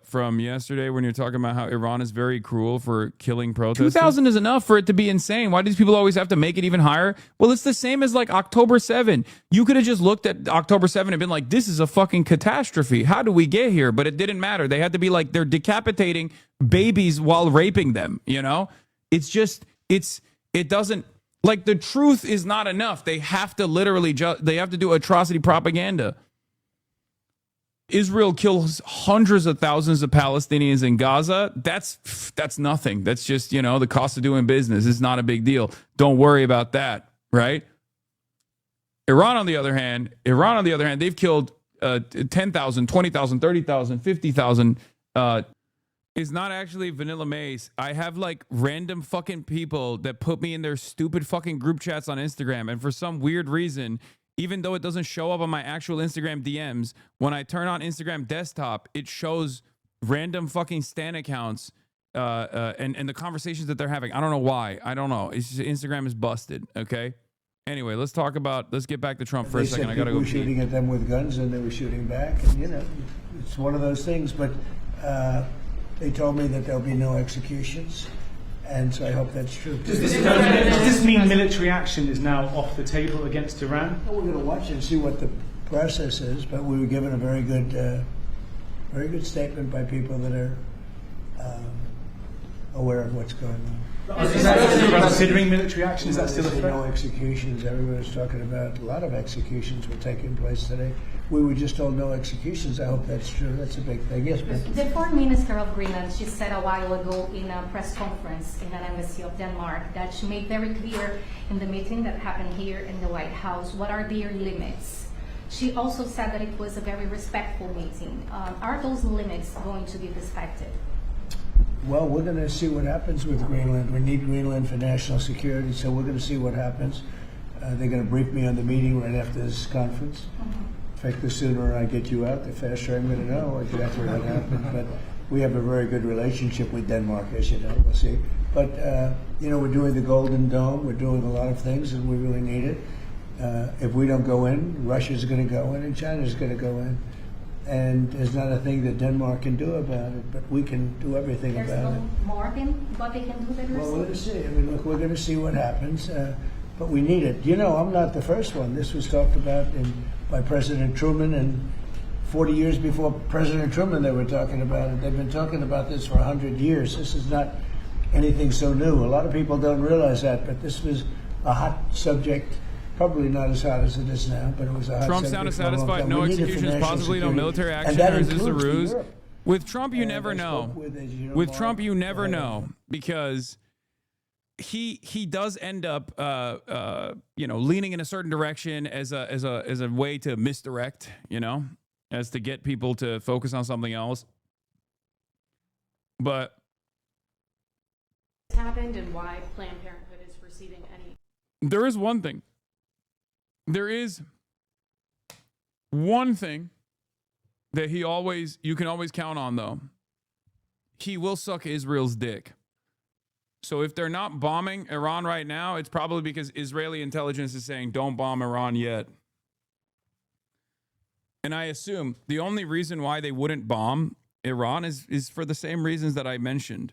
from yesterday when you're talking about how Iran is very cruel for killing protesters. 2,000 is enough for it to be insane. Why do these people always have to make it even higher? Well, it's the same as like October 7. You could have just looked at October 7 and been like, this is a fucking catastrophe. How do we get here? But it didn't matter. They had to be like, they're decapitating babies while raping them, you know? It's just, it doesn't, like the truth is not enough. They have to literally, they have to do atrocity propaganda. Israel kills hundreds of thousands of Palestinians in Gaza. That's nothing. That's just, you know, the cost of doing business. It's not a big deal. Don't worry about that, right? Iran, on the other hand, they've killed 10,000, 20,000, 30,000, 50,000. It's not actually Vanilla Mace. I have like random fucking people that put me in their stupid fucking group chats on Instagram. And for some weird reason, even though it doesn't show up on my actual Instagram DMs, when I turn on Instagram desktop, it shows random fucking Stan accounts and the conversations that they're having. I don't know why. I don't know. It's just, Instagram is busted, okay? Anyway, let's get back to Trump for a second. I got to go. They were shooting at them with guns and they were shooting back. And, you know, it's one of those things. But they told me that there'll be no executions. And so I hope that's true. Does this mean military action is now off the table against Iran? Well, we're going to watch and see what the process is, but we were given a very good statement by people that are aware of what's going on. Is that considering military action? Is that still a threat? No executions. Everybody's talking about a lot of executions were taking place today. We were just told no executions. I hope that's true. That's a big thing. Yes, ma'am. The Foreign Minister of Greenland, she said a while ago in a press conference in an embassy of Denmark that she made very clear in the meeting that happened here in the White House what are their limits. She also said that it was a very respectful meeting. Are those limits going to be respected? Well, we're going to see what happens with Greenland. We need Greenland for national security, so we're going to see what happens. They're going to brief me on the meeting right after this conference. Mm-hmm. In fact, the sooner I get you out, the faster I'm going to know exactly what happened. But we have a very good relationship with Denmark, as you know. We'll see. But, you know, we're doing the Golden Dome. We're doing a lot of things, and we really need it. If we don't go in, Russia's going to go in, and China's going to go in. And there's not a thing that Denmark can do about it, but we can do everything about it. There's no more than what they can do than Well, we're going to see. I mean, look, we're going to see what happens. but we need it. You know, I'm not the first one. This was talked about by President Truman, and 40 years before President Truman they were talking about it. They've been talking about this for 100 years. This is not anything so new. A lot of people don't realize that, but this was a hot subject. Probably not as hot as it is now, but it was a hot Trump subject. sounded for a long satisfied. time. No We need it for executions, national possibly no security. military And action, that or is this a includes ruse? Europe. With Trump, you And never I know. spoke with, as you know, With Mark, Trump, you never know, because he does end up leaning in a certain direction as a way to misdirect, as to get people to focus on something else. But happened and why Planned Parenthood is receiving any. there is one thing. There is one thing that you can always count on, though. He will suck Israel's dick. So if they're not bombing Iran right now, it's probably because Israeli intelligence is saying, don't bomb Iran yet. And I assume the only reason why they wouldn't bomb Iran is for the same reasons that I mentioned.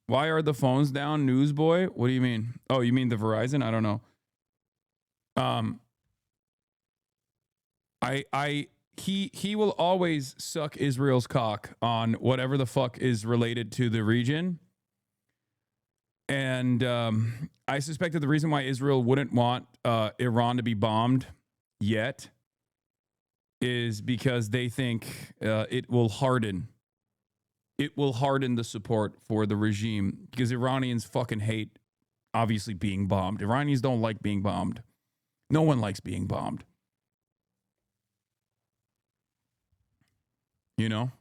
Why are the phones down, newsboy? What do you mean? Oh, you mean the Verizon? I don't know. He will always suck Israel's cock on whatever the fuck is related to the region. And I suspect that the reason why Israel wouldn't want Iran to be bombed yet is because they think it will harden. It will harden the support for the regime, because Iranians fucking hate, obviously, being bombed. Iranians don't like being bombed. No one likes being bombed. You know?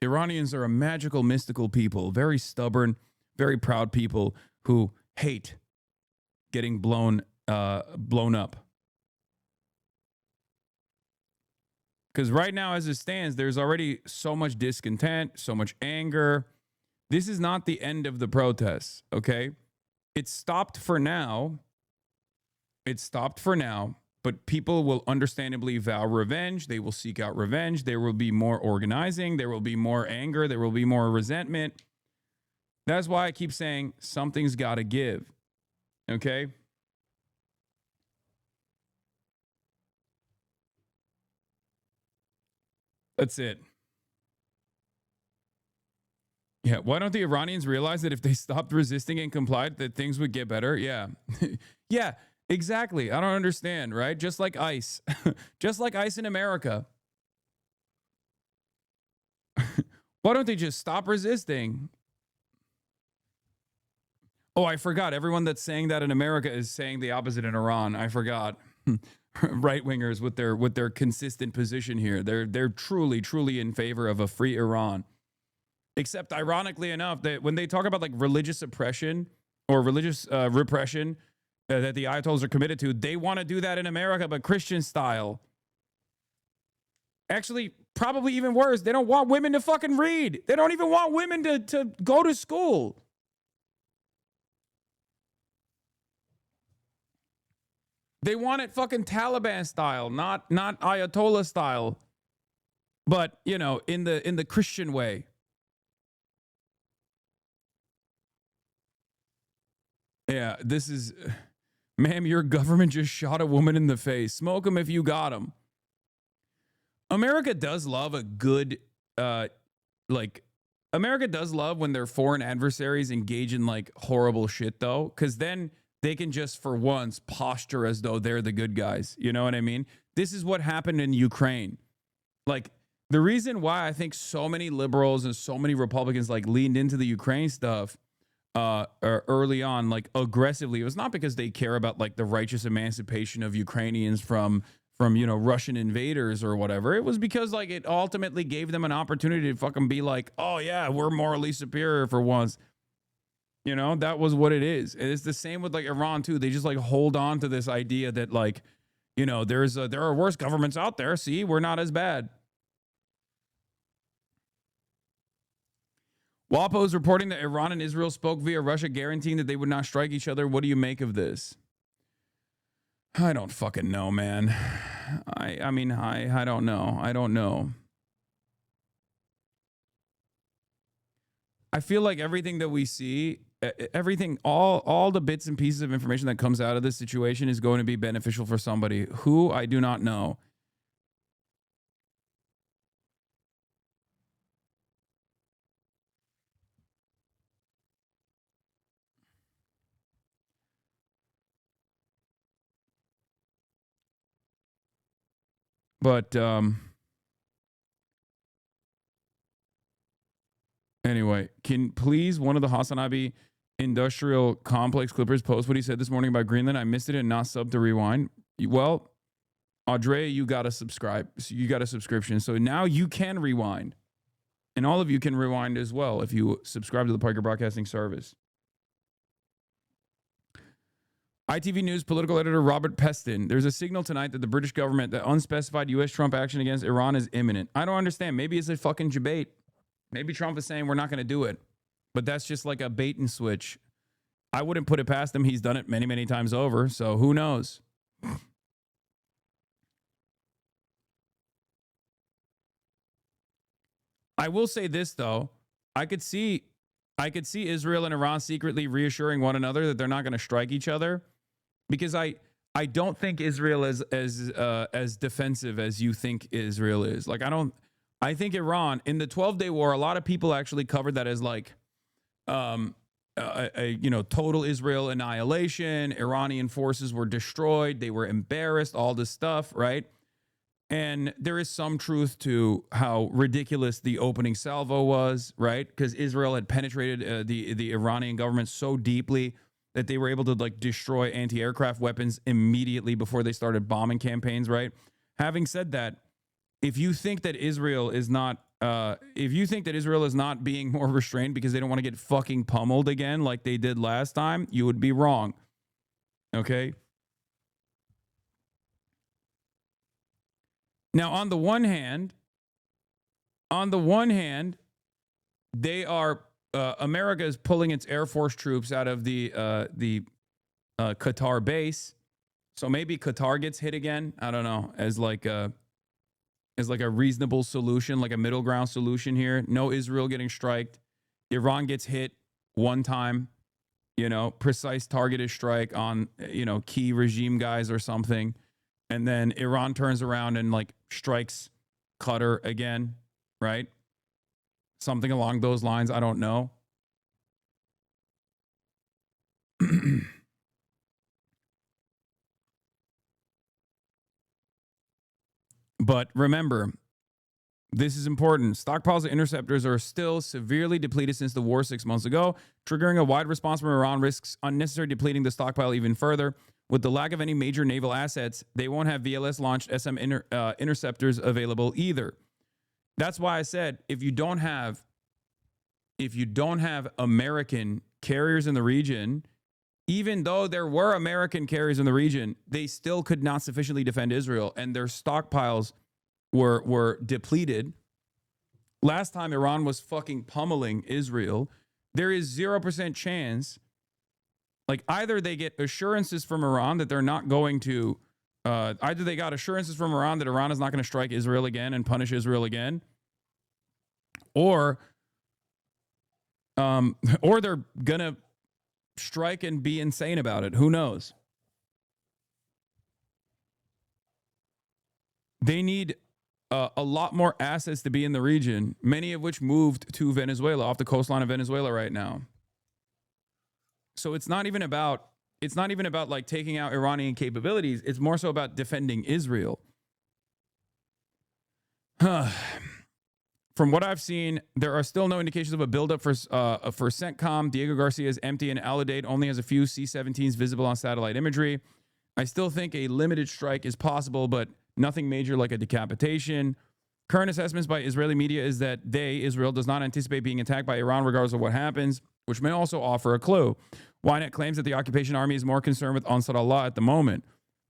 Iranians are a magical, mystical people, very stubborn, very proud people who hate getting blown up. Because right now, as it stands, there's already so much discontent, so much anger. This is not the end of the protests, okay? It's stopped for now. But people will understandably vow revenge. They will seek out revenge. There will be more organizing. There will be more anger. There will be more resentment. That's why I keep saying something's got to give, okay? That's it. Yeah, why don't the Iranians realize that if they stopped resisting and complied, that things would get better? Yeah. Yeah, exactly. I don't understand, right? Just like ICE. Just like ICE in America. Why don't they just stop resisting? Oh, I forgot. Everyone that's saying that in America is saying the opposite in Iran. I forgot. Right-wingers with their consistent position here. They're truly in favor of a free Iran. Except, ironically enough, that when they talk about like religious oppression or religious repression that the Ayatollahs are committed to, they want to do that in America, but Christian style. Actually, probably even worse, they don't want women to fucking read. They don't even want women to go to school. They want it fucking Taliban style, not Ayatollah style, but in the Christian way. Yeah, this is, ma'am, your government just shot a woman in the face. Smoke them if you got them. America does love a good, America does love when their foreign adversaries engage in like horrible shit though, because then they can just for once posture as though they're the good guys. You know what I mean? This is what happened in Ukraine. Like, the reason why I think so many liberals and so many Republicans like leaned into the Ukraine stuff early on, like aggressively, it was not because they care about like the righteous emancipation of Ukrainians from Russian invaders or whatever. It was because like it ultimately gave them an opportunity to fucking be like, oh yeah, we're morally superior for once. That was what it is. And it's the same with like Iran too. They just like hold on to this idea that like, there are worse governments out there. See, we're not as bad. WAPO is reporting that Iran and Israel spoke via Russia, guaranteeing that they would not strike each other. What do you make of this? I don't fucking know, man. I don't know. I don't know. I feel like everything that we see everything, all the bits and pieces of information that comes out of this situation is going to be beneficial for somebody who I do not know. But anyway, can please one of the HasanAbi Industrial Complex Clippers post what he said this morning about Greenland? I missed it and not sub to rewind. Well, Audrey, you got to subscribe. So you got a subscription. So now you can rewind. And all of you can rewind as well if you subscribe to the Piker Broadcasting Service. ITV News political editor Robert Peston. There's a signal tonight that the British government, that unspecified U.S. Trump action against Iran is imminent. I don't understand. Maybe it's a fucking debate. Maybe Trump is saying we're not going to do it. But that's just like a bait and switch. I wouldn't put it past him. He's done it many, many times over. So who knows? I will say this, though. I could see Israel and Iran secretly reassuring one another that they're not going to strike each other, because I don't think Israel is as defensive as you think Israel is. Like, I think Iran in the 12-day war, a lot of people actually covered that as like total Israel annihilation. Iranian forces were destroyed. They were embarrassed, all this stuff, right? And there is some truth to how ridiculous the opening salvo was, right? Because Israel had penetrated the Iranian government so deeply that they were able to like destroy anti-aircraft weapons immediately before they started bombing campaigns, right? Having said that, if you think that Israel is not being more restrained because they don't want to get fucking pummeled again like they did last time, you would be wrong. Okay? Now, on the one hand, they are America is pulling its Air Force troops out of the Qatar base, so maybe Qatar gets hit again. I don't know, as like a reasonable solution, like a middle ground solution here. No Israel getting striked. Iran gets hit one time, precise targeted strike on key regime guys or something. And then Iran turns around and like strikes Qatar again, right? Something along those lines. I don't know. But remember, this is important. Stockpiles of interceptors are still severely depleted since the war 6 months ago. Triggering a wide response from Iran risks unnecessary depleting the stockpile even further. With the lack of any major naval assets, they won't have VLS-launched SM interceptors available either. That's why I said if you don't have American carriers in the region, even though there were American carriers in the region, they still could not sufficiently defend Israel, and their stockpiles were depleted. Last time Iran was fucking pummeling Israel, there is 0% chance. Like, either they get assurances from Iran that they're not going to, either they got assurances from Iran that Iran is not going to strike Israel again and punish Israel again, or they're going to strike and be insane about it. Who knows? They need a lot more assets to be in the region, many of which moved to Venezuela, off the coastline of Venezuela right now. So it's not even about like taking out Iranian capabilities. It's more so about defending Israel. From what I've seen, there are still no indications of a buildup for CENTCOM. Diego Garcia is empty, and Alidade only has a few C-17s visible on satellite imagery. I still think a limited strike is possible, but nothing major like a decapitation. Current assessments by Israeli media is that Israel, does not anticipate being attacked by Iran regardless of what happens, which may also offer a clue. Ynet claims that the occupation army is more concerned with Ansar Allah at the moment.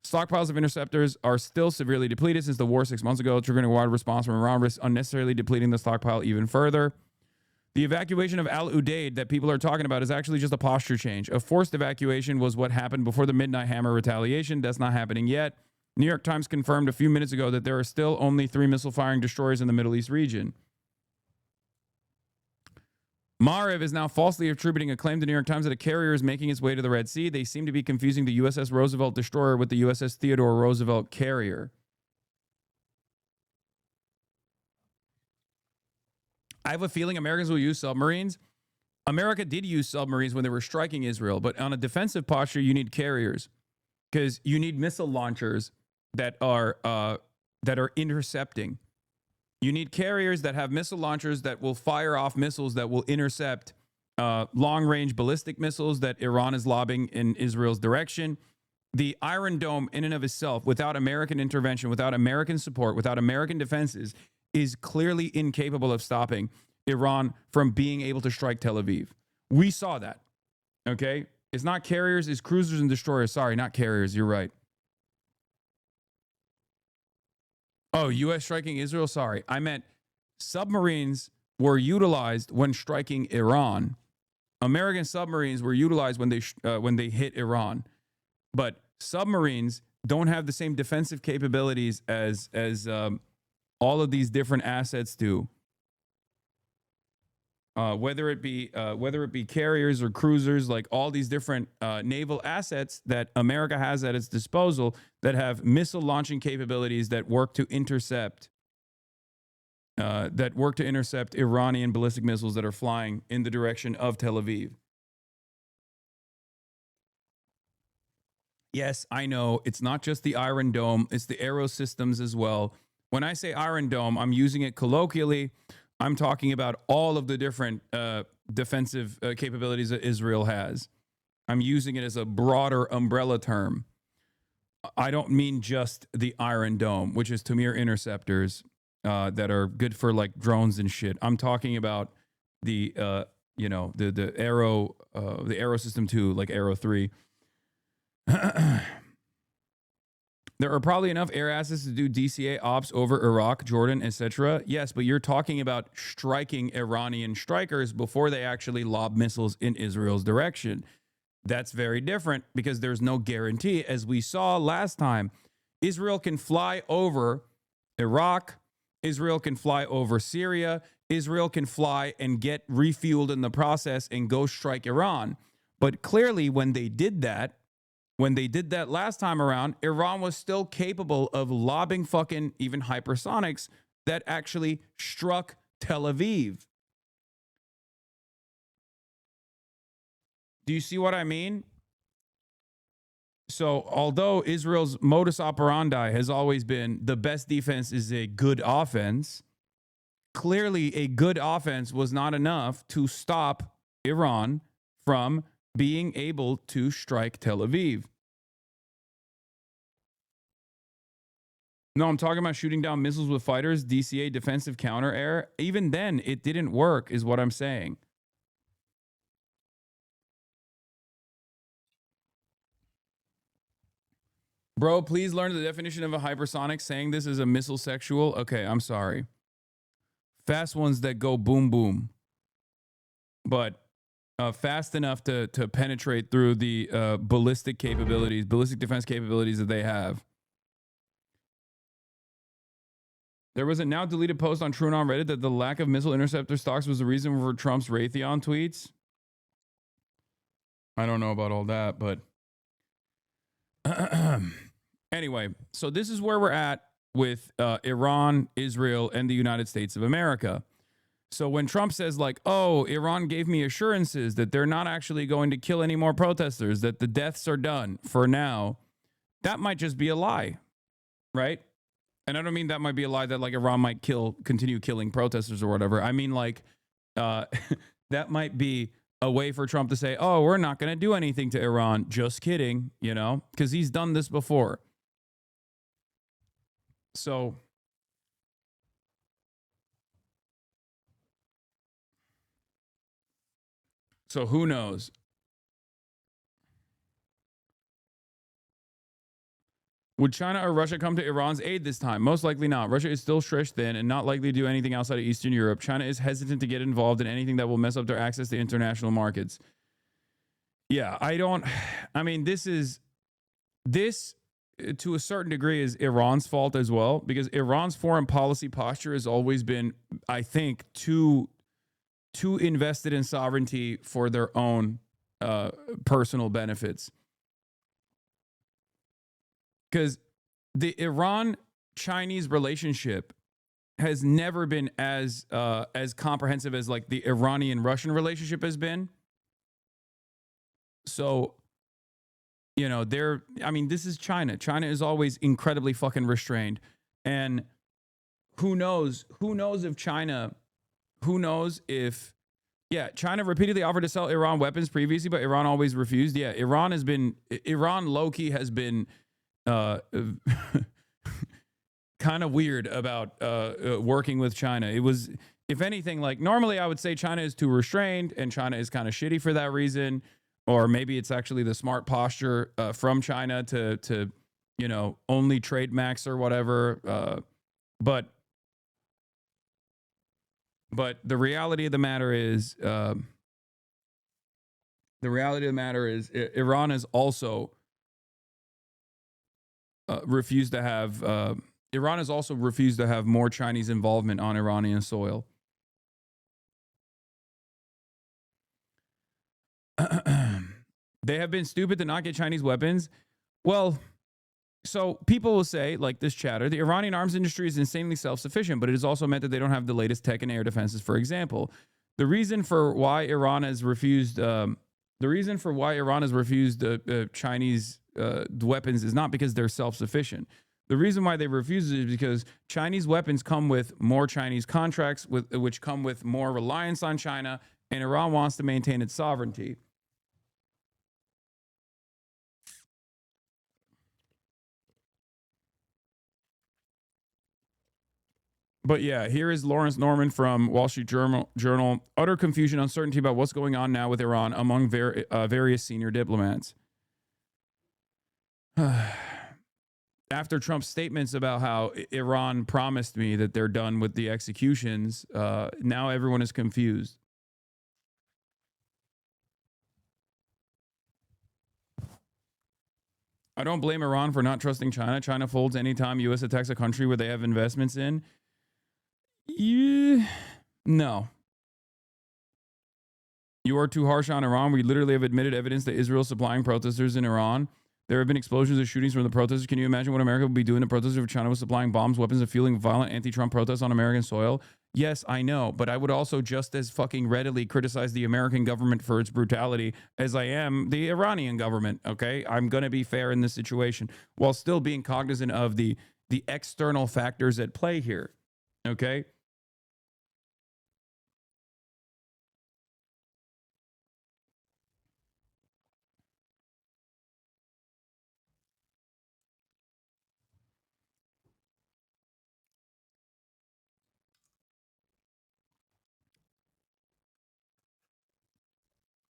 Stockpiles of interceptors are still severely depleted since the war 6 months ago, triggering a wide response from Iran, risks unnecessarily depleting the stockpile even further. The evacuation of Al Udeid that people are talking about is actually just a posture change. A forced evacuation was what happened before the Midnight Hammer retaliation. That's not happening yet. New York Times confirmed a few minutes ago that there are still only 3 missile-firing destroyers in the Middle East region. Mariv is now falsely attributing a claim to New York Times that a carrier is making its way to the Red Sea. They seem to be confusing the USS Roosevelt destroyer with the USS Theodore Roosevelt carrier. I have a feeling Americans will use submarines. America did use submarines when they were striking Israel, but on a defensive posture, you need carriers because you need missile launchers that are intercepting. You need carriers that have missile launchers that will fire off missiles that will intercept long-range ballistic missiles that Iran is lobbing in Israel's direction. The Iron Dome, in and of itself, without American intervention, without American support, without American defenses, is clearly incapable of stopping Iran from being able to strike Tel Aviv. We saw that. Okay? It's not carriers, it's cruisers and destroyers. Sorry, not carriers. You're right. Oh, U.S. striking Israel? Sorry. I meant submarines were utilized when striking Iran. American submarines were utilized when they hit Iran. But submarines don't have the same defensive capabilities as all of these different assets do. Whether it be carriers or cruisers, like all these different naval assets that America has at its disposal that have missile launching capabilities that work to intercept Iranian ballistic missiles that are flying in the direction of Tel Aviv. Yes, I know it's not just the Iron Dome; it's the Aero systems as well. When I say Iron Dome, I'm using it colloquially. I'm talking about all of the different defensive capabilities that Israel has. I'm using it as a broader umbrella term. I don't mean just the Iron Dome, which is Tamir interceptors that are good for like drones and shit. I'm talking about the Aero system too, like Aero 3. There are probably enough air assets to do DCA ops over Iraq, Jordan, etc. Yes, but you're talking about striking Iranian strikers before they actually lob missiles in Israel's direction. That's very different because there's no guarantee. As we saw last time, Israel can fly over Iraq. Israel can fly over Syria. Israel can fly and get refueled in the process and go strike Iran. But clearly when they did that last time around, Iran was still capable of lobbing fucking even hypersonics that actually struck Tel Aviv. Do you see what I mean? So although Israel's modus operandi has always been the best defense is a good offense, clearly a good offense was not enough to stop Iran from being able to strike Tel Aviv. No, I'm talking about shooting down missiles with fighters, DCA, defensive counter air. Even then, it didn't work, is what I'm saying. Bro, please learn the definition of a hypersonic. Saying this is a missile sexual. Okay, I'm sorry. Fast ones that go boom, boom. But fast enough to penetrate through the ballistic defense capabilities that they have. There was a now deleted post on TrueAnon Reddit that the lack of missile interceptor stocks was the reason for Trump's Raytheon tweets. I don't know about all that, but anyway, so this is where we're at with Iran, Israel, and the United States of America. So when Trump says like, oh, Iran gave me assurances that they're not actually going to kill any more protesters, that the deaths are done for now, that might just be a lie, right? And I don't mean that might be a lie that like Iran might continue killing protesters or whatever. I mean like that might be a way for Trump to say, oh, we're not going to do anything to Iran. Just kidding, you know, because he's done this before. So who knows? Would China or Russia come to Iran's aid this time? Most likely not. Russia is still stretched thin and not likely to do anything outside of Eastern Europe. China is hesitant to get involved in anything that will mess up their access to international markets. Yeah, this to a certain degree is Iran's fault as well, because Iran's foreign policy posture has always been, I think, too too invested in sovereignty for their own personal benefits. Because the Iran-Chinese relationship has never been as comprehensive as like the Iranian-Russian relationship has been. So, you know, this is China. China is always incredibly fucking restrained. And who knows if China, China repeatedly offered to sell Iran weapons previously, but Iran always refused. Yeah, Iran low-key has been kind of weird about working with China. It was, if anything, like normally I would say China is too restrained and China is kind of shitty for that reason. Or maybe it's actually the smart posture from China to only trade max or whatever. But the reality of the matter is, Iran has also refused to have more Chinese involvement on Iranian soil. They have been stupid to not get Chinese weapons. Well, so people will say, like this chatter, the Iranian arms industry is insanely self-sufficient, but it has also meant that they don't have the latest tech and air defenses, for example. The reason for why Iran has refused Chinese weapons is not because they're self-sufficient. The reason why they refuse it is because Chinese weapons come with more Chinese contracts, which come with more reliance on China, and Iran wants to maintain its sovereignty. But yeah, here is Lawrence Norman from Wall Street Journal. Utter confusion, uncertainty about what's going on now with Iran among various senior diplomats. After Trump's statements about how Iran promised me that they're done with the executions, now everyone is confused. I don't blame Iran for not trusting China. China folds anytime U.S. attacks a country where they have investments in. No. You are too harsh on Iran. We literally have admitted evidence that Israel is supplying protesters in Iran. There have been explosions of shootings from the protesters. Can you imagine what America would be doing to protesters if China was supplying bombs, weapons, and fueling violent anti-Trump protests on American soil? Yes, I know, but I would also just as fucking readily criticize the American government for its brutality as I am the Iranian government, okay? I'm going to be fair in this situation while still being cognizant of the external factors at play here, okay?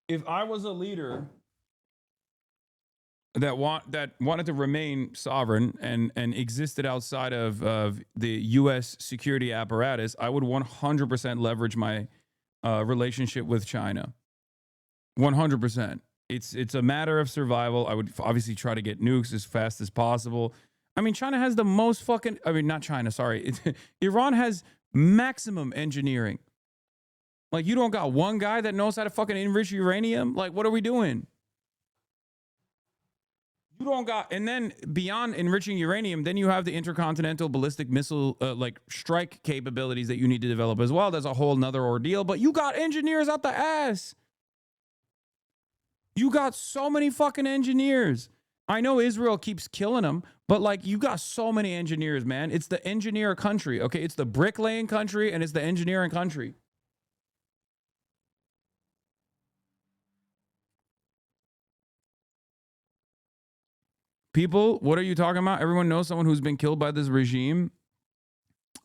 If I was a leader that wanted to remain sovereign and existed outside of the U.S. security apparatus, I would 100% leverage my relationship with China. 100%. It's a matter of survival. I would obviously try to get nukes as fast as possible. I mean, China has the most fucking... I mean, not China, sorry. Iran has maximum engineering. Like, you don't got one guy that knows how to fucking enrich uranium? Like, what are we doing? You don't got... And then beyond enriching uranium, then you have the intercontinental ballistic missile, strike capabilities that you need to develop as well. That's a whole nother ordeal. But you got engineers out the ass. You got so many fucking engineers. I know Israel keeps killing them, but like, you got so many engineers, man. It's the engineer country, okay? It's the bricklaying country and it's the engineering country. People, what are you talking about? Everyone knows someone who's been killed by this regime.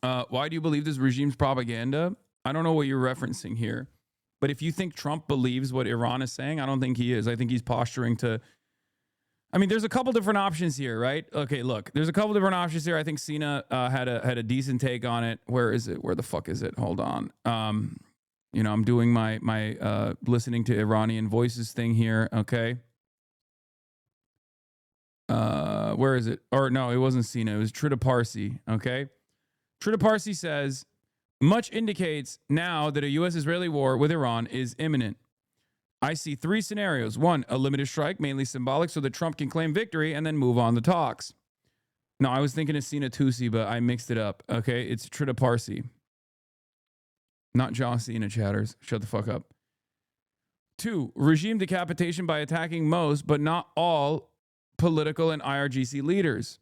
Why do you believe this regime's propaganda? I don't know what you're referencing here. But if you think Trump believes what Iran is saying, I don't think he is. I think he's posturing to... I mean, there's a couple different options here, right? Okay, look, there's a couple different options here. I think Cena had a decent take on it. Where is it? Where the fuck is it? Hold on. I'm doing my listening to Iranian voices thing here, okay? Where is it? Or no, it wasn't Cena. It was Trita Parsi. Okay. Trita Parsi says, Much indicates now that a U.S.-Israeli war with Iran is imminent. I see 3 scenarios. 1, a limited strike, mainly symbolic, so that Trump can claim victory and then move on the talks. No, I was thinking of Sina Tusi, but I mixed it up. Okay, it's Trita Parsi. Not John Cena, chatters. Shut the fuck up. 2, regime decapitation by attacking most, but not all, political and IRGC leaders,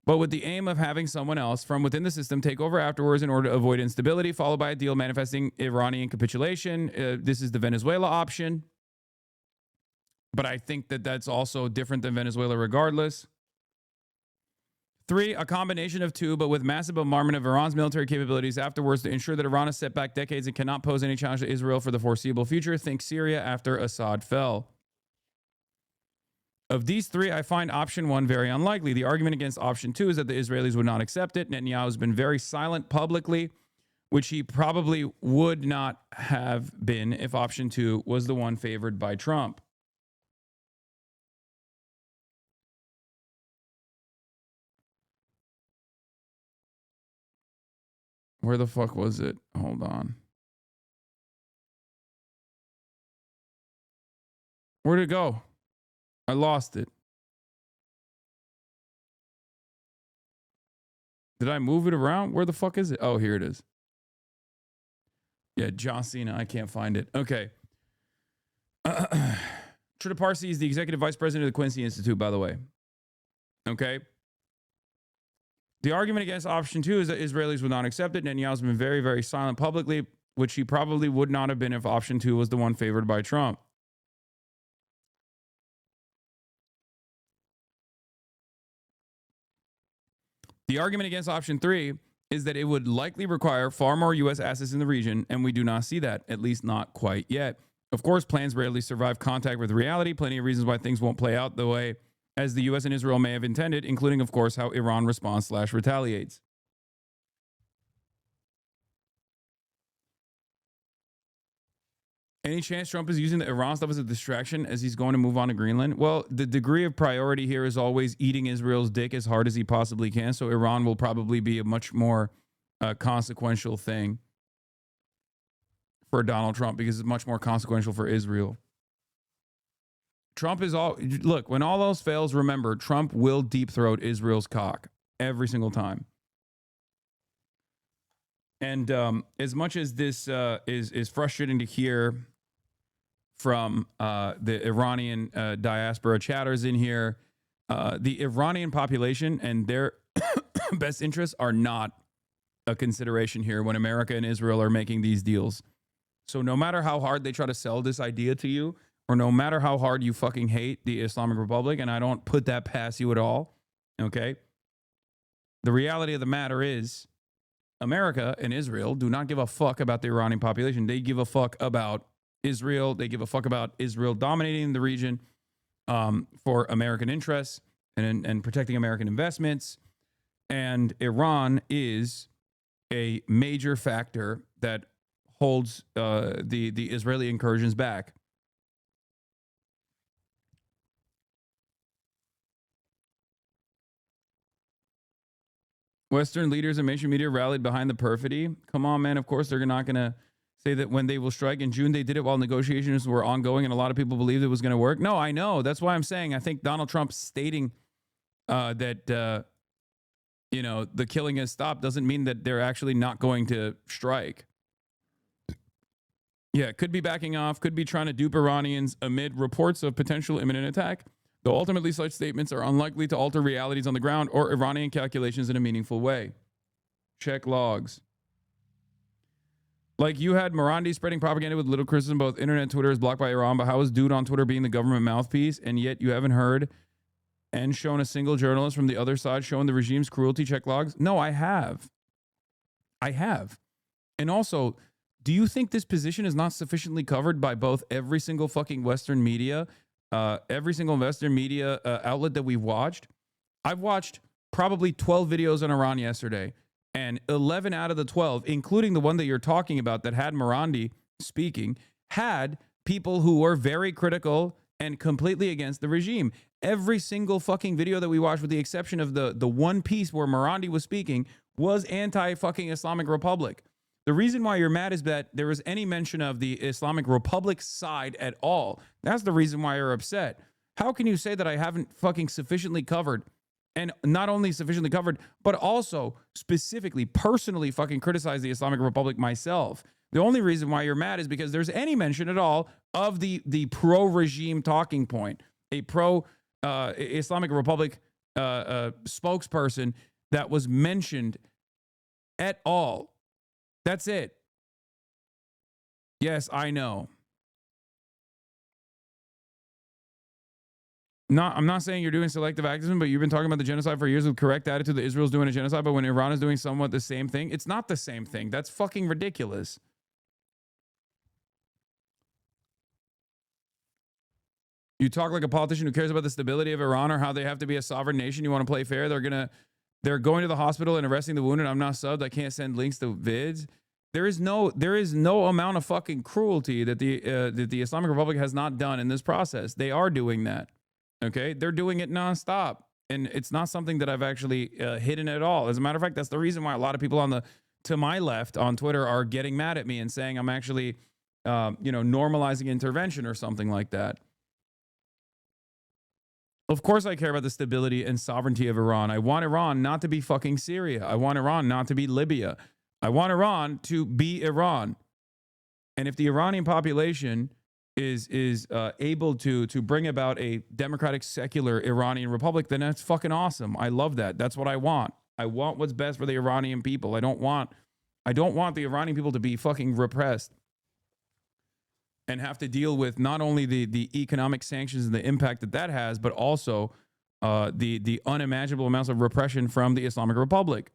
but with the aim of having someone else from within the system take over afterwards in order to avoid instability, followed by a deal manifesting Iranian capitulation. This is the Venezuela option. But I think that that's also different than Venezuela regardless. 3, a combination of 2, but with massive bombardment of Iran's military capabilities afterwards to ensure that Iran is set back decades and cannot pose any challenge to Israel for the foreseeable future. Think Syria after Assad fell. Of these 3, I find option 1 very unlikely. The argument against option 2 is that the Israelis would not accept it. Netanyahu has been very silent publicly, which he probably would not have been if option 2 was the one favored by Trump. Where the fuck was it? Hold on. Where'd it go? I lost it. Did I move it around? Where the fuck is it? Oh, here it is. Yeah, John Cena. I can't find it. Okay. Trita Parsi is the executive vice president of the Quincy Institute, by the way. Okay. The argument against option 2 is that Israelis would not accept it. Netanyahu's been very, very silent publicly, which he probably would not have been if option 2 was the one favored by Trump. The argument against option 3 is that it would likely require far more U.S. assets in the region, and we do not see that, at least not quite yet. Of course, plans rarely survive contact with reality. Plenty of reasons why things won't play out the way as the U.S. and Israel may have intended, including, of course, how Iran responds / retaliates. Any chance Trump is using the Iran stuff as a distraction as he's going to move on to Greenland? Well, the degree of priority here is always eating Israel's dick as hard as he possibly can. So Iran will probably be a much more consequential thing for Donald Trump because it's much more consequential for Israel. Trump is all, look, when all else fails, remember, Trump will deep throat Israel's cock every single time. And as much as this is frustrating to hear from the Iranian diaspora chatters in here, the Iranian population and their best interests are not a consideration here when America and Israel are making these deals. So no matter how hard they try to sell this idea to you, or no matter how hard you fucking hate the Islamic Republic, and I don't put that past you at all, okay? The reality of the matter is America and Israel do not give a fuck about the Iranian population. They give a fuck about Israel. They give a fuck about Israel dominating the region for American interests and protecting American investments. And Iran is a major factor that holds the Israeli incursions back. Western leaders and mainstream media rallied behind the perfidy. Come on, man. Of course, they're not going to say that when they will strike in June, they did it while negotiations were ongoing and a lot of people believed it was going to work. No, I know. That's why I'm saying I think Donald Trump stating that, you know, the killing has stopped doesn't mean that they're actually not going to strike. Yeah, could be backing off, could be trying to dupe Iranians amid reports of potential imminent attack. Though ultimately such statements are unlikely to alter realities on the ground or Iranian calculations in a meaningful way. Check logs. Like you had Morandi spreading propaganda with little criticism, both internet and Twitter is blocked by Iran, but how is dude on Twitter being the government mouthpiece, and yet you haven't heard and shown a single journalist from the other side showing the regime's cruelty? Check logs. No, I have. And also, do you think this position is not sufficiently covered by both every single fucking Western media, every single Western media outlet that we've watched? I've watched probably 12 videos on Iran yesterday, and 11 out of the 12, including the one that you're talking about that had Morandi speaking, had people who were very critical and completely against the regime. Every single fucking video that we watched, with the exception of the one piece where Morandi was speaking, was anti-fucking Islamic Republic. The reason why you're mad is that there was any mention of the Islamic Republic side at all. That's the reason why you're upset. How can you say that I haven't fucking sufficiently covered, and not only sufficiently covered, but also specifically, personally fucking criticized the Islamic Republic myself? The only reason why you're mad is because there's any mention at all of the pro-regime talking point, a pro-Islamic Republic spokesperson that was mentioned at all. That's it. Yes, I know. I'm not saying you're doing selective activism, but you've been talking about the genocide for years with correct attitude that Israel's doing a genocide, but when Iran is doing somewhat the same thing, it's not the same thing. That's fucking ridiculous. You talk like a politician who cares about the stability of Iran or how they have to be a sovereign nation. You want to play fair. They're going to the hospital and arresting the wounded. I'm not subbed. I can't send links to vids. There is no amount of fucking cruelty that the Islamic Republic has not done in this process. They are doing that. Okay, they're doing it nonstop, and it's not something that I've actually hidden at all. As a matter of fact, that's the reason why a lot of people to my left on Twitter are getting mad at me and saying I'm actually, normalizing intervention or something like that. Of course I care about the stability and sovereignty of Iran. I want Iran not to be fucking Syria. I want Iran not to be Libya. I want Iran to be Iran. And if the Iranian population is able to bring about a democratic, secular Iranian republic, then that's fucking awesome. I love that. That's what I want. I want what's best for the Iranian people. I don't want the Iranian people to be fucking repressed and have to deal with not only the economic sanctions and the impact that has, but also the unimaginable amounts of repression from the Islamic Republic.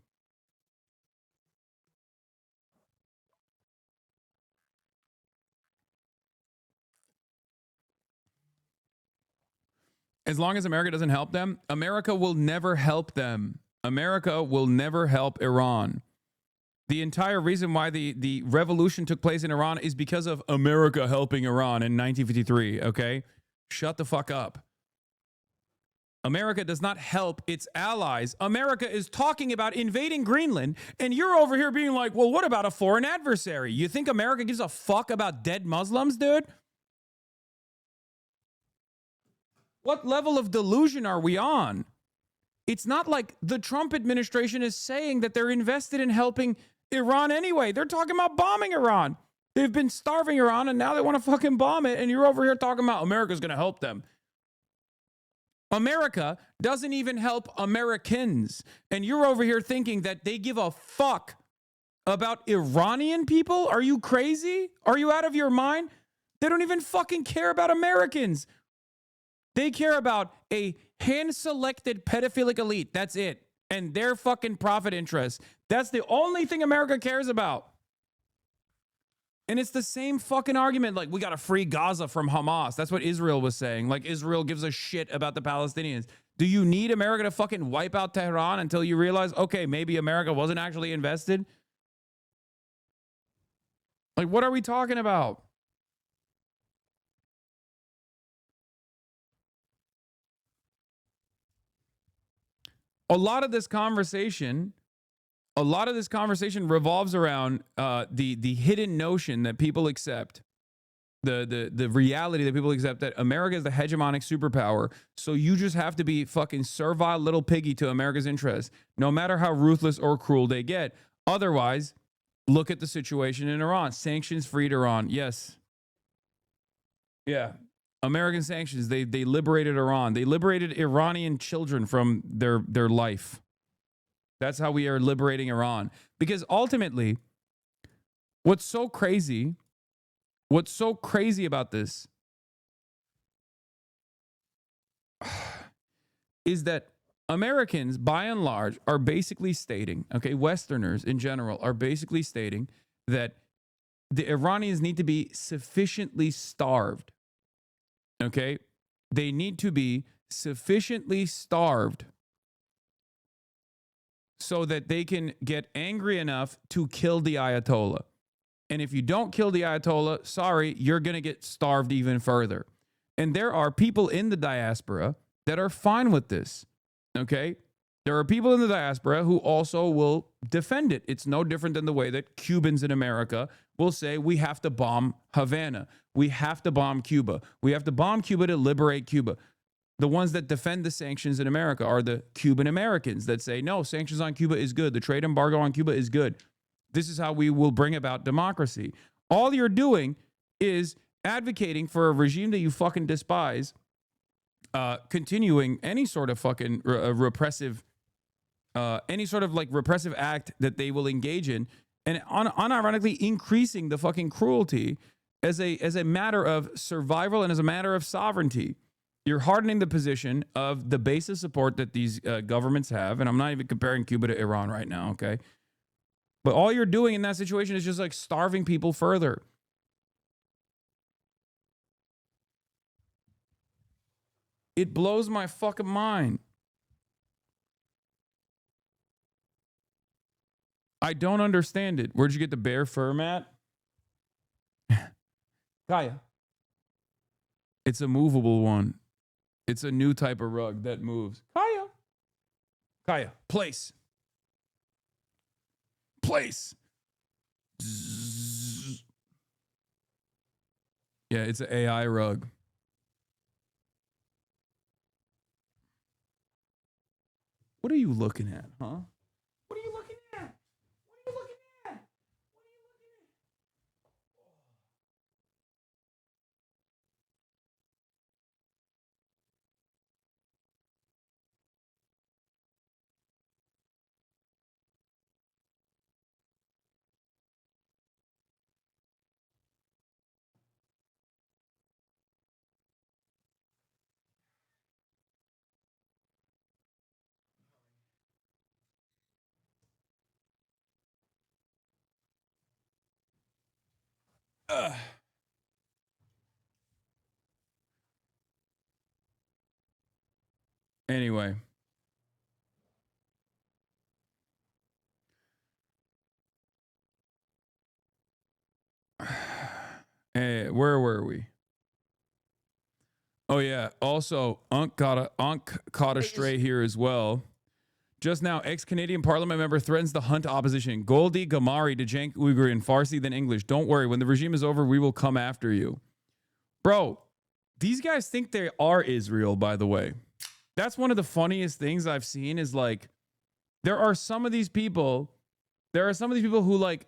As long as America doesn't help them, America will never help them. America will never help Iran. The entire reason why the revolution took place in Iran is because of America helping Iran in 1953, okay? Shut the fuck up. America does not help its allies. America is talking about invading Greenland, and you're over here being like, well, what about a foreign adversary? You think America gives a fuck about dead Muslims, dude? What level of delusion are we on? It's not like the Trump administration is saying that they're invested in helping Iran anyway. They're talking about bombing Iran. They've been starving Iran, and now they want to fucking bomb it, and you're over here talking about America's going to help them. America doesn't even help Americans, and you're over here thinking that they give a fuck about Iranian people? Are you crazy? Are you out of your mind? They don't even fucking care about Americans. They care about a hand-selected pedophilic elite. That's it. And their fucking profit interests. That's the only thing America cares about. And it's the same fucking argument. Like, we got to free Gaza from Hamas. That's what Israel was saying. Like, Israel gives a shit about the Palestinians. Do you need America to fucking wipe out Tehran until you realize, okay, maybe America wasn't actually invested? Like, what are we talking about? A lot of this conversation revolves around the hidden notion that people accept, the reality that people accept that America is the hegemonic superpower. So you just have to be fucking servile little piggy to America's interests, no matter how ruthless or cruel they get. Otherwise, look at the situation in Iran. Sanctions freed Iran. Yes. Yeah. American sanctions, they liberated Iran. They liberated Iranian children from their life. That's how we are liberating Iran. Because ultimately, what's so crazy about this is that Americans, by and large, are basically stating, okay, Westerners in general are basically stating that the Iranians need to be sufficiently starved. Okay, they need to be sufficiently starved so that they can get angry enough to kill the Ayatollah. And if you don't kill the Ayatollah, sorry, you're going to get starved even further. And there are people in the diaspora that are fine with this. Okay, There are people in the diaspora who also will defend it. It's no different than the way that Cubans in America will say we have to bomb Havana. We have to bomb Cuba. We have to bomb Cuba to liberate Cuba. The ones that defend the sanctions in America are the Cuban Americans that say, no, sanctions on Cuba is good. The trade embargo on Cuba is good. This is how we will bring about democracy. All you're doing is advocating for a regime that you fucking despise, continuing any sort of fucking repressive, any sort of like repressive act that they will engage in, and unironically increasing the fucking cruelty as a matter of survival and as a matter of sovereignty. You're hardening the position of the base of support that these governments have, and I'm not even comparing Cuba to Iran right now, okay? But all you're doing in that situation is just like starving people further. It blows my fucking mind. I don't understand it. Where'd you get the bear fur, Matt? Kaya. It's a movable one. It's a new type of rug that moves. Kaya. Kaya, place. Place. Zzz. Yeah, it's an AI rug. What are you looking at, huh? What are you looking at? What are you looking at? What are you looking at? Anyway. Hey, where were we? Oh yeah. Also, Unc caught a stray here as well. Just now, ex-Canadian Parliament member threatens to hunt opposition. Goldi Gamari to Cenk Uyghur in Farsi then English. Don't worry, when the regime is over, we will come after you. Bro, these guys think they are Israel, by the way. That's one of the funniest things I've seen is like, there are some of these people who like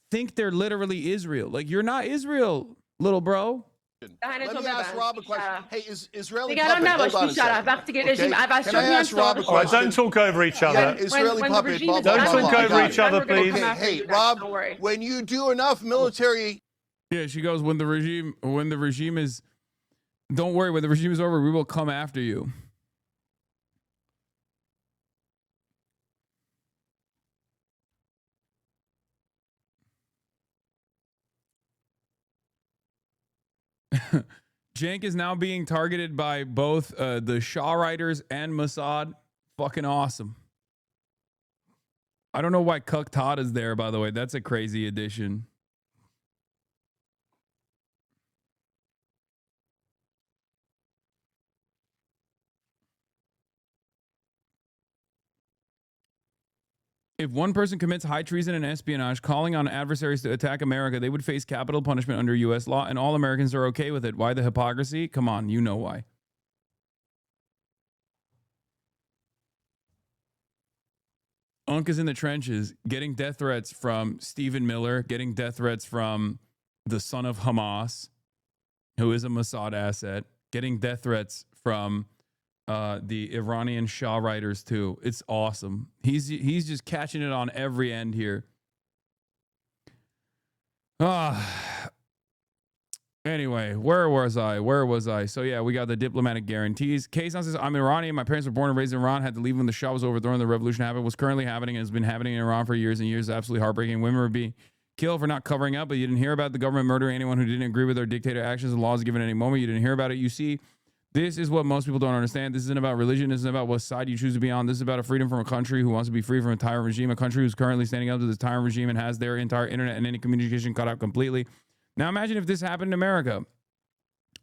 think they're literally Israel. Like, you're not Israel, little bro. Let me ask Rob a question. Hey, is Israeli دیگه الان puppet, hold on a نباش بیشتر second. وقتی که رژیم Okay? عوض Can شد I ask Rob a میان All right, question? don't talk over each Yeah, other. Israeli when the puppet, regime blah, is blah, Don't blah, talk blah. I over got each it. other, Then we're gonna please. come after Hey, you, Rob, don't worry. when you do enough military, Yeah, she goes, when the regime is, don't worry, when the regime is over, we will come after you. Cenk is now being targeted by both the Shah writers and Mossad. Fucking awesome. I don't know why Cuck Todd is there, by the way. That's a crazy addition. If one person commits high treason and espionage, calling on adversaries to attack America, they would face capital punishment under U.S. law, and all Americans are okay with it. Why the hypocrisy? Come on, you know why. Unc is in the trenches, getting death threats from Stephen Miller, getting death threats from the son of Hamas, who is a Mossad asset, getting death threats from the Iranian Shah writers too. It's awesome. He's just catching it on every end here. Anyway, where was I? So yeah, we got the diplomatic guarantees. Kaysan says, I'm Iranian. My parents were born and raised in Iran. Had to leave when the Shah was overthrown. The revolution happened. What's currently happening and has been happening in Iran for years and years. Absolutely heartbreaking. Women were being killed for not covering up, but you didn't hear about the government murdering anyone who didn't agree with their dictator actions and laws given at any moment. You didn't hear about it. You see, this is what most people don't understand. This isn't about religion. This isn't about what side you choose to be on. This is about a freedom from a country who wants to be free from a tyrant regime, a country who's currently standing up to this tyrant regime and has their entire internet and any communication cut out completely. Now imagine if this happened in America.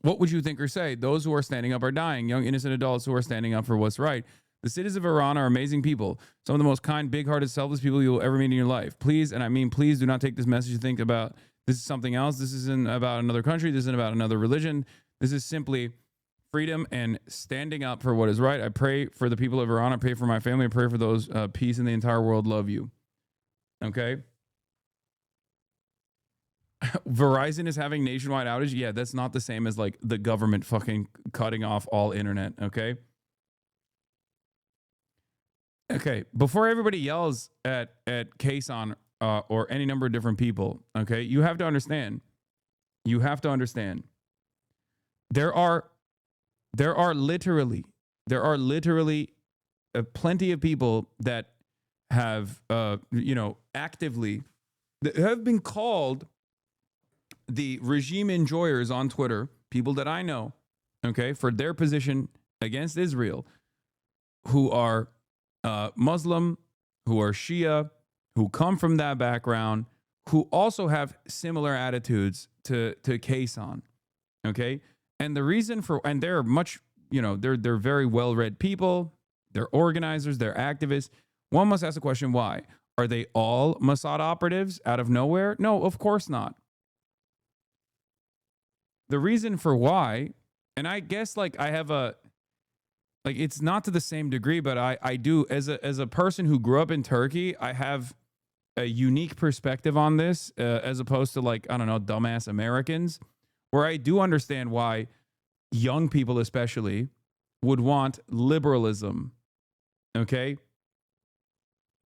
What would you think or say? Those who are standing up are dying. Young, innocent adults who are standing up for what's right. The citizens of Iran are amazing people. Some of the most kind, big-hearted, selfless people you will ever meet in your life. Please, and I mean please, do not take this message to think about this is something else. This isn't about another country. This isn't about another religion. This is simply freedom and standing up for what is right. I pray for the people of Iran. I pray for my family. I pray for those peace in the entire world. Love you. Okay. Verizon is having nationwide outage. Yeah, that's not the same as like the government fucking cutting off all internet. Okay. Okay. Before everybody yells at Hasan or any number of different people, okay, you have to understand. You have to understand. There are literally plenty of people that have actively that have been called the regime enjoyers on Twitter, people that I know, okay, for their position against Israel, who are Muslim, who are Shia, who come from that background, who also have similar attitudes to Hasan, okay? And the reason for, and they're much, they're very well-read people, they're organizers, they're activists. One must ask the question, why? Are they all Mossad operatives out of nowhere? No, of course not. The reason for why, and I guess like I have it's not to the same degree, but I do, as a person who grew up in Turkey, I have a unique perspective on this as opposed to like, I don't know, dumbass Americans, where I do understand why young people especially would want liberalism, okay?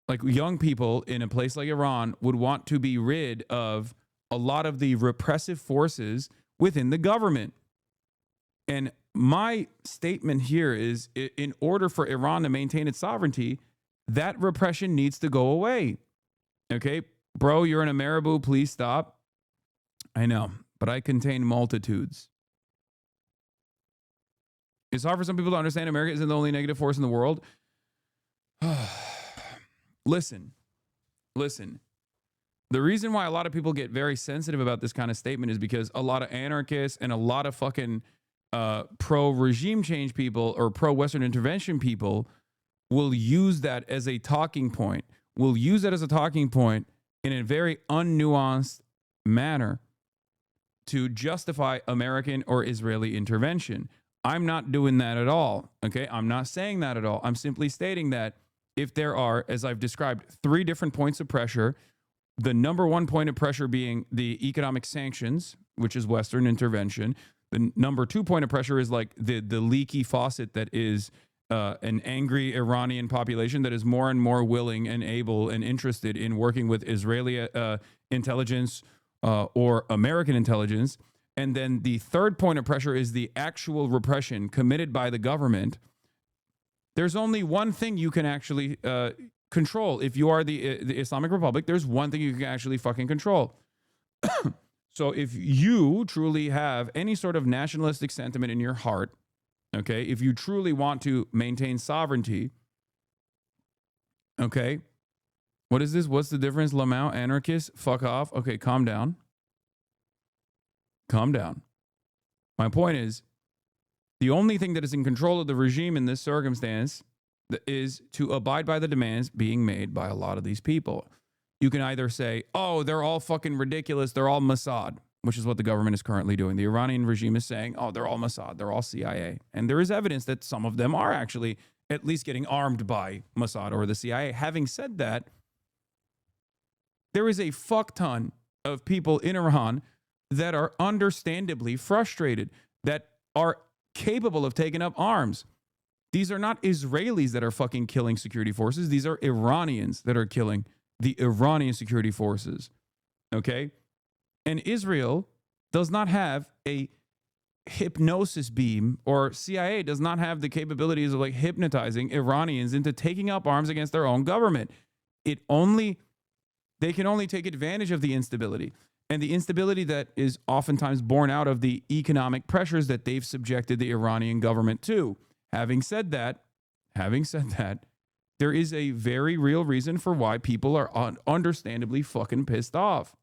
Like young people in a place like Iran would want to be rid of a lot of the repressive forces within the government. And my statement here is, in order for Iran to maintain its sovereignty, that repression needs to go away. Okay, bro, you're in a marabou, please stop. I know, but I contain multitudes. It's hard for some people to understand America isn't the only negative force in the world. Listen. The reason why a lot of people get very sensitive about this kind of statement is because a lot of anarchists and a lot of fucking pro-regime change people or pro-Western intervention people will use that as a talking point. Will use that as a talking point in a very unnuanced manner to justify American or Israeli intervention. I'm not doing that at all. Okay, I'm not saying that at all. I'm simply stating that if there are, as I've described, 3 different points of pressure, the number 1 point of pressure being the economic sanctions, which is Western intervention. The number 2 point of pressure is like the leaky faucet that is an angry Iranian population that is more and more willing and able and interested in working with Israeli intelligence or American intelligence. And then the 3rd point of pressure is the actual repression committed by the government. There's only one thing you can actually control. If you are the Islamic Republic, there's one thing you can actually fucking control. So if you truly have any sort of nationalistic sentiment in your heart, okay, if you truly want to maintain sovereignty, okay, what is this? What's the difference? Lamau, anarchist, fuck off. Okay, calm down. Calm down. My point is, the only thing that is in control of the regime in this circumstance is to abide by the demands being made by a lot of these people. You can either say, oh, they're all fucking ridiculous, they're all Mossad, which is what the government is currently doing. The Iranian regime is saying, oh, they're all Mossad, they're all CIA. And there is evidence that some of them are actually at least getting armed by Mossad or the CIA. Having said that, there is a fuck ton of people in Iran that are understandably frustrated, that are capable of taking up arms. These are not Israelis that are fucking killing security forces. These are Iranians that are killing the Iranian security forces. Okay? And Israel does not have a hypnosis beam, or CIA does not have the capabilities of like hypnotizing Iranians into taking up arms against their own government. They can only take advantage of the instability. And the instability that is oftentimes born out of the economic pressures that they've subjected the Iranian government to. Having said that, there is a very real reason for why people are understandably fucking pissed off.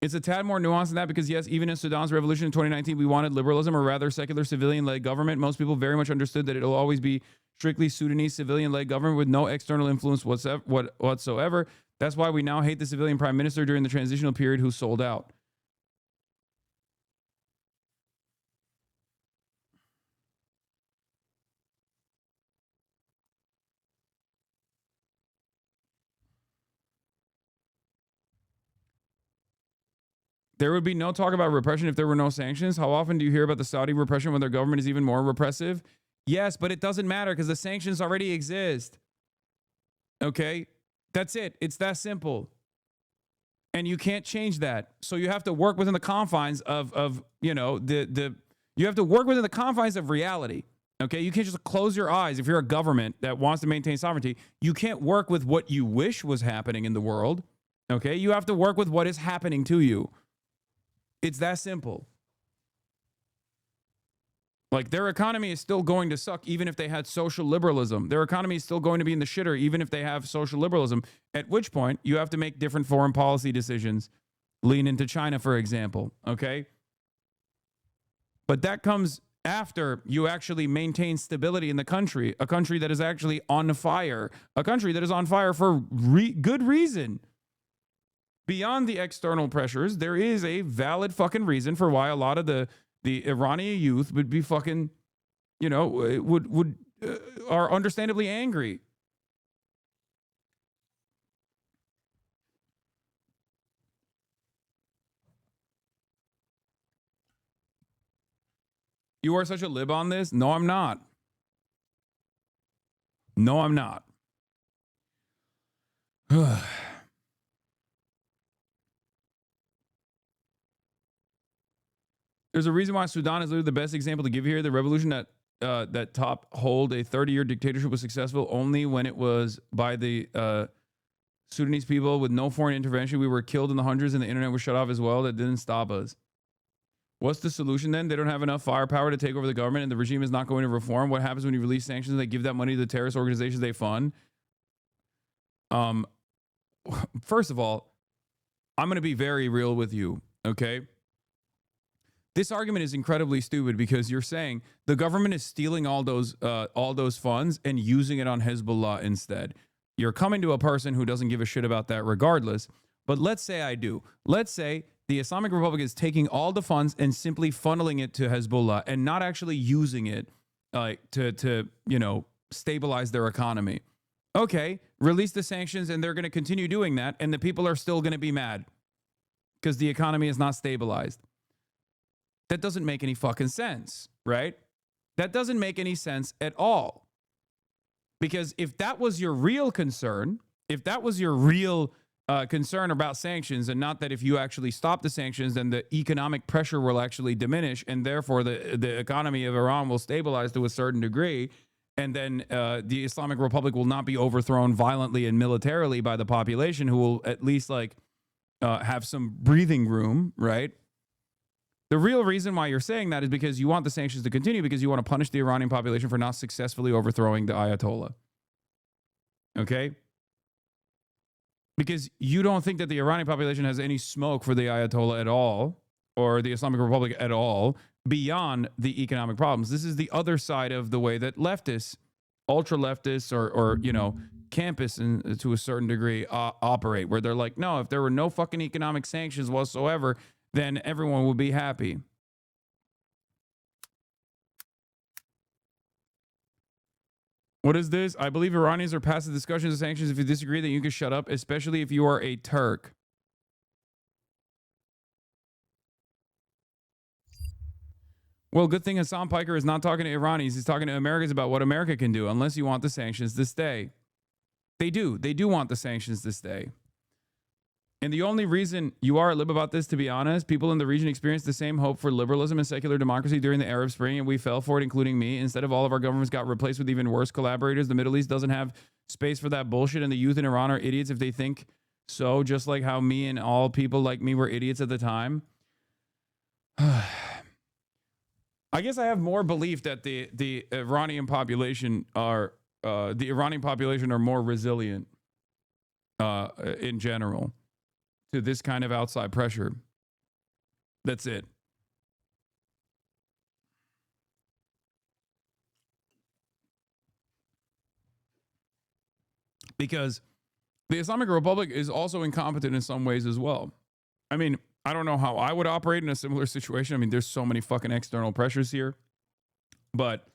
It's a tad more nuanced than that because, yes, even in Sudan's revolution in 2019, we wanted liberalism or rather secular civilian-led government. Most people very much understood that it'll always be strictly Sudanese civilian-led government with no external influence whatsoever. That's why we now hate the civilian prime minister during the transitional period who sold out. There would be no talk about repression if there were no sanctions. How often do you hear about the Saudi repression when their government is even more repressive? Yes, but it doesn't matter because the sanctions already exist. Okay? That's it. It's that simple. And you can't change that. So you have to work within the confines of you know, you have to work within the confines of reality. Okay? You can't just close your eyes. If you're a government that wants to maintain sovereignty, you can't work with what you wish was happening in the world. Okay? You have to work with what is happening to you. It's that simple. Like, their economy is still going to suck even if they had social liberalism. Their economy is still going to be in the shitter even if they have social liberalism, at which point you have to make different foreign policy decisions. Lean into China, for example, okay? But that comes after you actually maintain stability in the country, a country that is actually on fire, a country that is on fire for good reason. Beyond the external pressures, there is a valid fucking reason for why a lot of the Iranian youth would be fucking, you know, are understandably angry. You are such a lib on this? No, I'm not. No, I'm not. There's a reason why Sudan is literally the best example to give here. The revolution that top hold a 30-year dictatorship was successful only when it was by the Sudanese people with no foreign intervention. We were killed in the hundreds and the internet was shut off as well. That didn't stop us. What's the solution then? They don't have enough firepower to take over the government and the regime is not going to reform. What happens when you release sanctions and they give that money to the terrorist organizations they fund? First of all, I'm going to be very real with you, okay? This argument is incredibly stupid because you're saying the government is stealing all those funds and using it on Hezbollah instead. You're coming to a person who doesn't give a shit about that regardless. But let's say I do. Let's say the Islamic Republic is taking all the funds and simply funneling it to Hezbollah and not actually using it to you know, stabilize their economy. Okay, release the sanctions and they're going to continue doing that and the people are still going to be mad because the economy is not stabilized. That doesn't make any fucking sense, right? That doesn't make any sense at all. Because if that was your real concern, if that was your real concern about sanctions, and not that if you actually stop the sanctions, then the economic pressure will actually diminish, and therefore the economy of Iran will stabilize to a certain degree, and then the Islamic Republic will not be overthrown violently and militarily by the population, who will at least like have some breathing room, right? The real reason why you're saying that is because you want the sanctions to continue because you want to punish the Iranian population for not successfully overthrowing the Ayatollah. Okay? Because you don't think that the Iranian population has any smoke for the Ayatollah at all, or the Islamic Republic at all, beyond the economic problems. This is the other side of the way that leftists, ultra-leftists, or you know, campus to a certain degree operate, where they're like, no, if there were no fucking economic sanctions whatsoever, then everyone will be happy. What is this? I believe Iranians are past the discussions of sanctions. If you disagree, then you can shut up, especially if you are a Turk. Well, good thing Hasan Piker is not talking to Iranis. He's talking to Americans about what America can do, unless you want the sanctions to stay. They do. They do want the sanctions to stay. And the only reason you are a lib about this, to be honest, people in the region experienced the same hope for liberalism and secular democracy during the Arab Spring, and we fell for it, including me. Instead of all of our governments got replaced with even worse collaborators, the Middle East doesn't have space for that bullshit, and the youth in Iran are idiots if they think so, just like how me and all people like me were idiots at the time. I guess I have more belief that the Iranian population are more resilient in general to this kind of outside pressure. That's it. Because the Islamic Republic is also incompetent in some ways as well. I mean, I don't know how I would operate in a similar situation. I mean, there's so many fucking external pressures here. But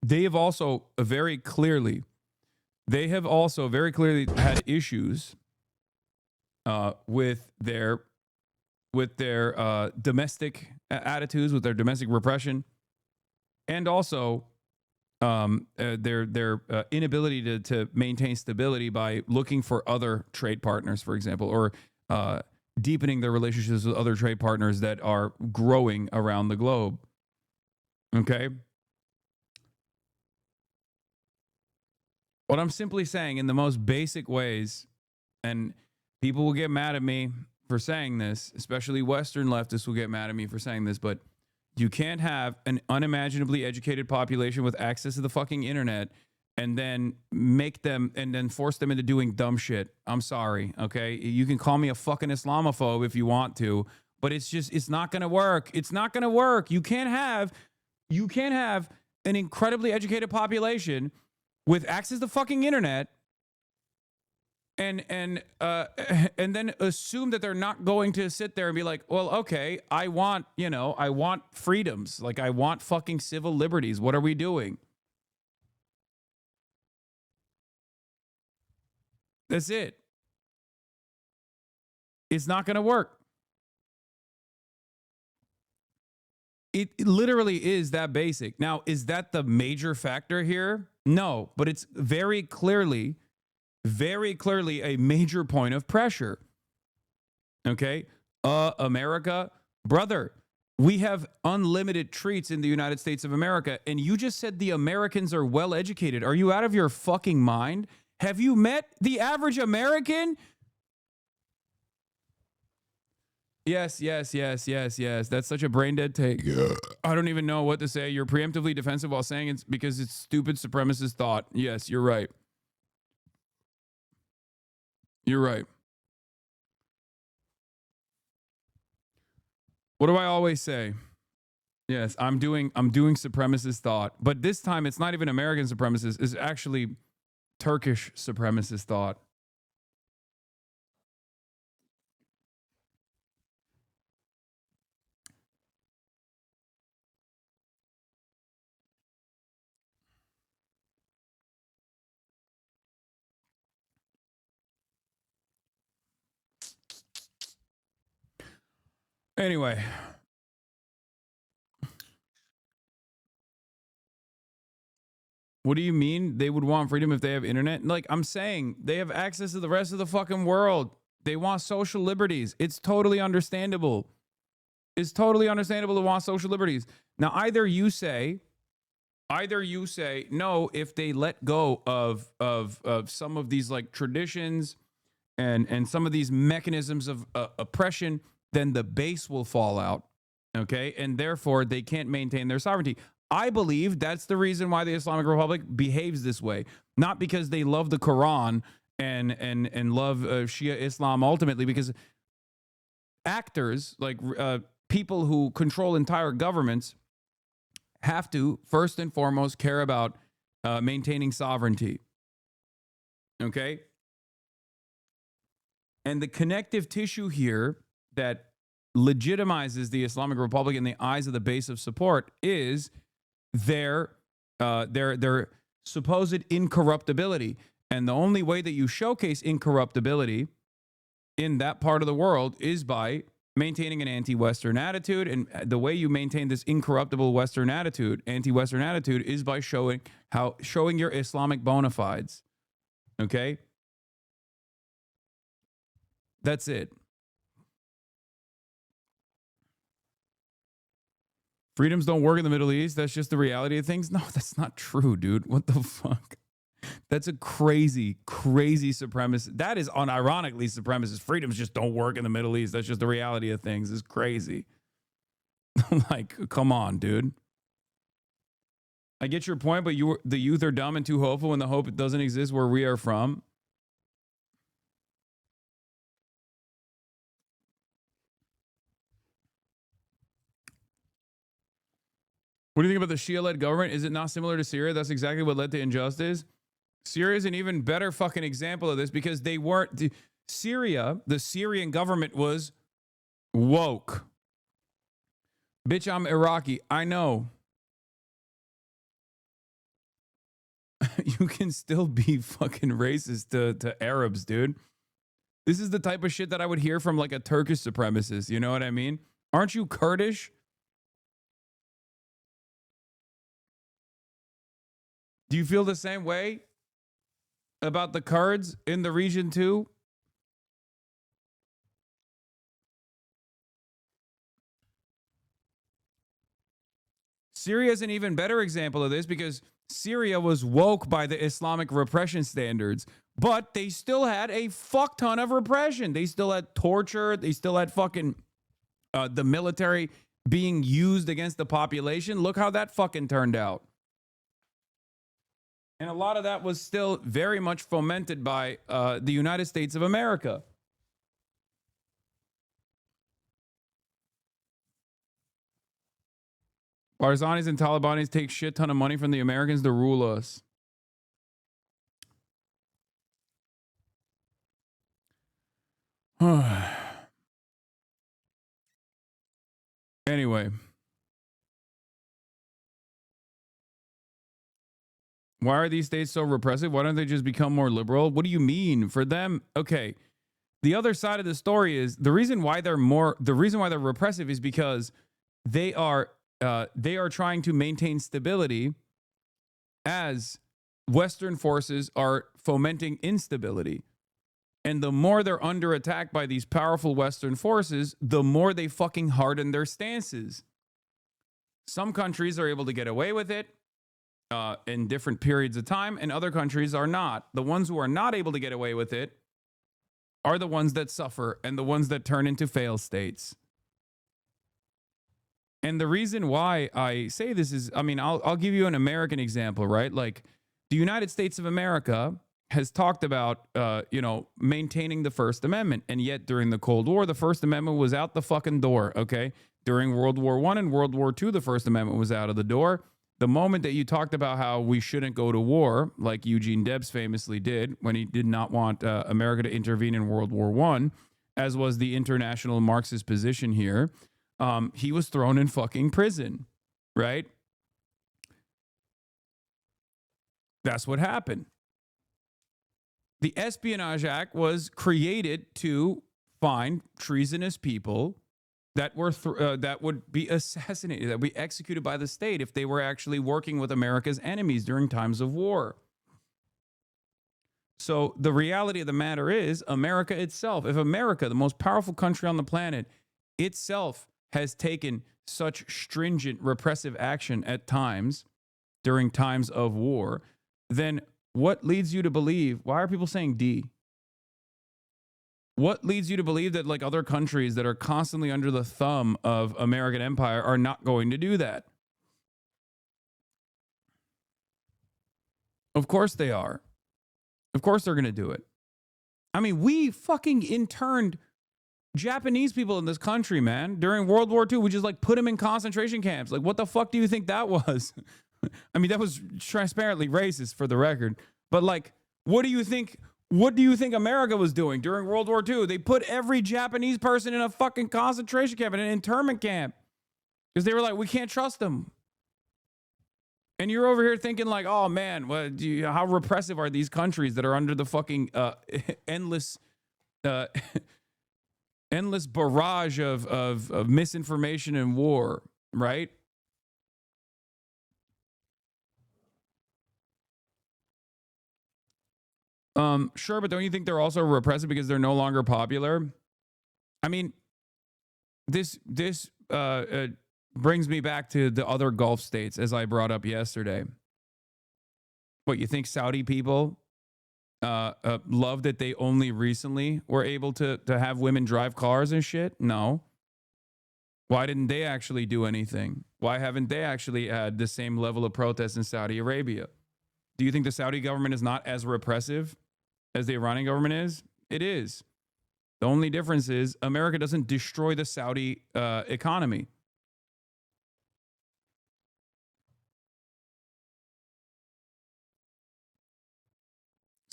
they have also very clearly had issues with their domestic attitudes, with their domestic repression, and also their inability to maintain stability by looking for other trade partners, for example, or deepening their relationships with other trade partners that are growing around the globe. Okay? What I'm simply saying in the most basic ways, and people will get mad at me for saying this, especially Western leftists will get mad at me for saying this, but you can't have an unimaginably educated population with access to the fucking internet and then force them into doing dumb shit. I'm sorry, okay? You can call me a fucking Islamophobe if you want to, but it's not going to work. It's not going to work. You can't have an incredibly educated population with access to the fucking internet and then assume that they're not going to sit there and be like, well, okay, I want freedoms. Like, I want fucking civil liberties. What are we doing? That's it. It's not going to work. It literally is that basic. Now, is that the major factor here? No, but it's very clearly a major point of pressure. Okay? America, brother, we have unlimited treats in the United States of America, and you just said the Americans are well educated. Are you out of your fucking mind? Have you met the average American? Yes. That's such a brain dead take. I don't even know what to say. You're preemptively defensive while saying it's because it's stupid supremacist thought. Yes, you're right. You're right. What do I always say? Yes, I'm doing supremacist thought, but this time it's not even American supremacist. It's actually Turkish supremacist thought. Anyway, what do you mean they would want freedom if they have internet? Like, I'm saying, they have access to the rest of the fucking world. They want social liberties. It's totally understandable. It's totally understandable to want social liberties. Now, either you say no, if they let go of some of these like traditions and some of these mechanisms of oppression, then the base will fall out, okay? And therefore, they can't maintain their sovereignty. I believe that's the reason why the Islamic Republic behaves this way. Not because they love the Quran and love Shia Islam ultimately, because actors, like people who control entire governments, have to, first and foremost, care about maintaining sovereignty, okay? And the connective tissue here that legitimizes the Islamic Republic in the eyes of the base of support is their supposed incorruptibility. And the only way that you showcase incorruptibility in that part of the world is by maintaining an anti-Western attitude. And the way you maintain this incorruptible Western attitude, anti-Western attitude, is by showing your Islamic bona fides. Okay? That's it. Freedoms don't work in the Middle East. That's just the reality of things. No, that's not true, dude. What the fuck? That's a crazy, crazy supremacist. That is unironically supremacist. Freedoms just don't work in the Middle East. That's just the reality of things. It's crazy. Like, come on, dude. I get your point, but the youth are dumb and too hopeful when the hope doesn't exist where we are from. What do you think about the Shia-led government? Is it not similar to Syria? That's exactly what led to injustice. Syria is an even better fucking example of this because they weren't. Syria, the Syrian government was woke. Bitch, I'm Iraqi. I know. You can still be fucking racist to Arabs, dude. This is the type of shit that I would hear from like a Turkish supremacist. You know what I mean? Aren't you Kurdish? Do you feel the same way about the Kurds in the region too? Syria is an even better example of this because Syria was woke by the Islamic repression standards, but they still had a fuck ton of repression. They still had torture. They still had fucking the military being used against the population. Look how that fucking turned out. And a lot of that was still very much fomented by the United States of America. Barzanis and Talibanis take shit ton of money from the Americans to rule us. Anyway. Why are these states so repressive? Why don't they just become more liberal? What do you mean? For them, okay. The other side of the story is the reason why they're repressive is because they are trying to maintain stability as Western forces are fomenting instability. And the more they're under attack by these powerful Western forces, the more they fucking harden their stances. Some countries are able to get away with it in different periods of time, and other countries are not. The ones who are not able to get away with it are the ones that suffer and the ones that turn into failed states. And the reason why I say this is, I mean, I'll give you an American example, right? Like the United States of America has talked about, maintaining the First Amendment. And yet during the Cold War, the First Amendment was out the fucking door, okay? During World War I and World War II, the First Amendment was out of the door. The moment that you talked about how we shouldn't go to war, like Eugene Debs famously did when he did not want America to intervene in World War I, as was the international Marxist position here, he was thrown in fucking prison, right? That's what happened. The Espionage Act was created to find treasonous people that were that would be assassinated, that would be executed by the state if they were actually working with America's enemies during times of war. So the reality of the matter is America itself, if America, the most powerful country on the planet, itself has taken such stringent repressive action at times during times of war, then what leads you to believe, why are people saying D? What leads you to believe that like other countries that are constantly under the thumb of American empire are not going to do that? Of course they are. Of course they're going to do it. I mean, we fucking interned Japanese people in this country, man. During World War II, we just like put them in concentration camps. Like, what the fuck do you think that was? I mean, that was transparently racist for the record. But like, what do you think America was doing during World War II? They put every Japanese person in a fucking concentration camp, in an internment camp. Because they were like, we can't trust them. And you're over here thinking like, oh man, how repressive are these countries that are under the fucking endless barrage of misinformation and war, right? Sure, but don't you think they're also repressive because they're no longer popular? I mean, this brings me back to the other Gulf states, as I brought up yesterday. What, you think Saudi people love that they only recently were able to have women drive cars and shit? No. Why didn't they actually do anything? Why haven't they actually had the same level of protest in Saudi Arabia? Do you think the Saudi government is not as repressive as the Iranian government is? It is. The only difference is America doesn't destroy the Saudi economy.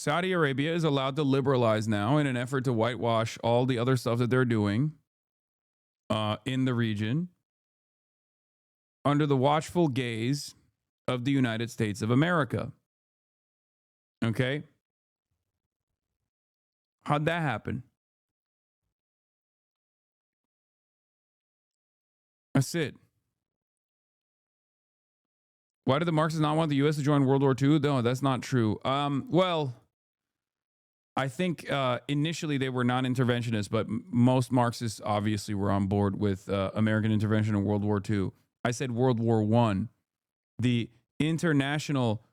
Saudi Arabia is allowed to liberalize now in an effort to whitewash all the other stuff that they're doing in the region under the watchful gaze of the United States of America. Okay? How'd that happen? That's it. Why did the Marxists not want the U.S. to join World War II? No, that's not true. Well, I think initially they were non-interventionists, but most Marxists obviously were on board with American intervention in World War II. I said World War I. The international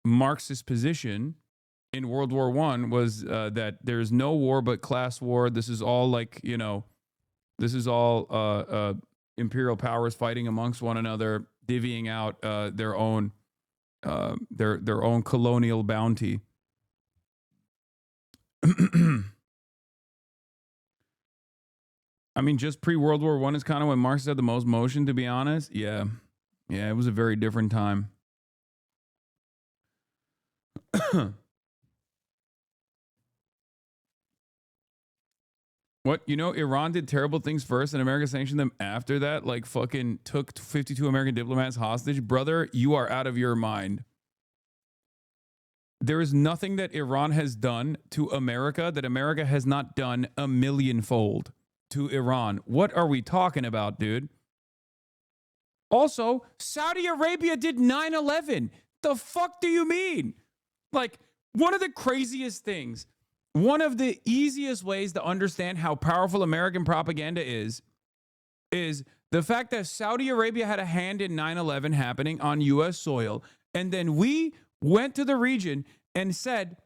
Marxist position in World War I was that there's no war but class war. This is all like, you know, this is all imperial powers fighting amongst one another, divvying out their own colonial bounty. I mean, just pre-World War I is kind of when Marx had the most motion, to be honest. Yeah, it was a very different time. What? You know, Iran did terrible things first and America sanctioned them after that? Like fucking took 52 American diplomats hostage? Brother, you are out of your mind. There is nothing that Iran has done to America that America has not done a millionfold to Iran. What are we talking about, dude? Also, Saudi Arabia did 9/11. The fuck do you mean? Like, one of the craziest things, one of the easiest ways to understand how powerful American propaganda is the fact that Saudi Arabia had a hand in 9/11 happening on U.S. soil, and then we went to the region and said,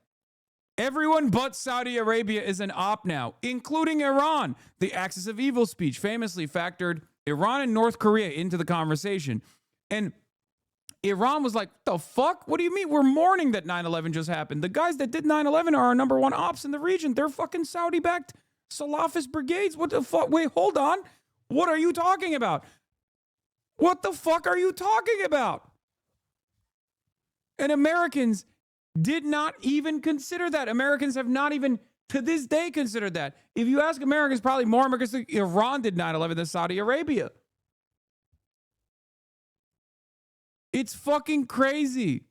everyone but Saudi Arabia is an op now, including Iran. The Axis of Evil speech famously factored Iran and North Korea into the conversation. And Iran was like, the fuck? What do you mean? We're mourning that 9/11 just happened. The guys that did 9/11 are our number one ops in the region. They're fucking Saudi-backed Salafist brigades. What the fuck? Wait, hold on. What are you talking about? What the fuck are you talking about? And Americans did not even consider that. Americans have not even, to this day, considered that. If you ask Americans, probably more Americans think Iran did 9/11 than Saudi Arabia. It's fucking crazy.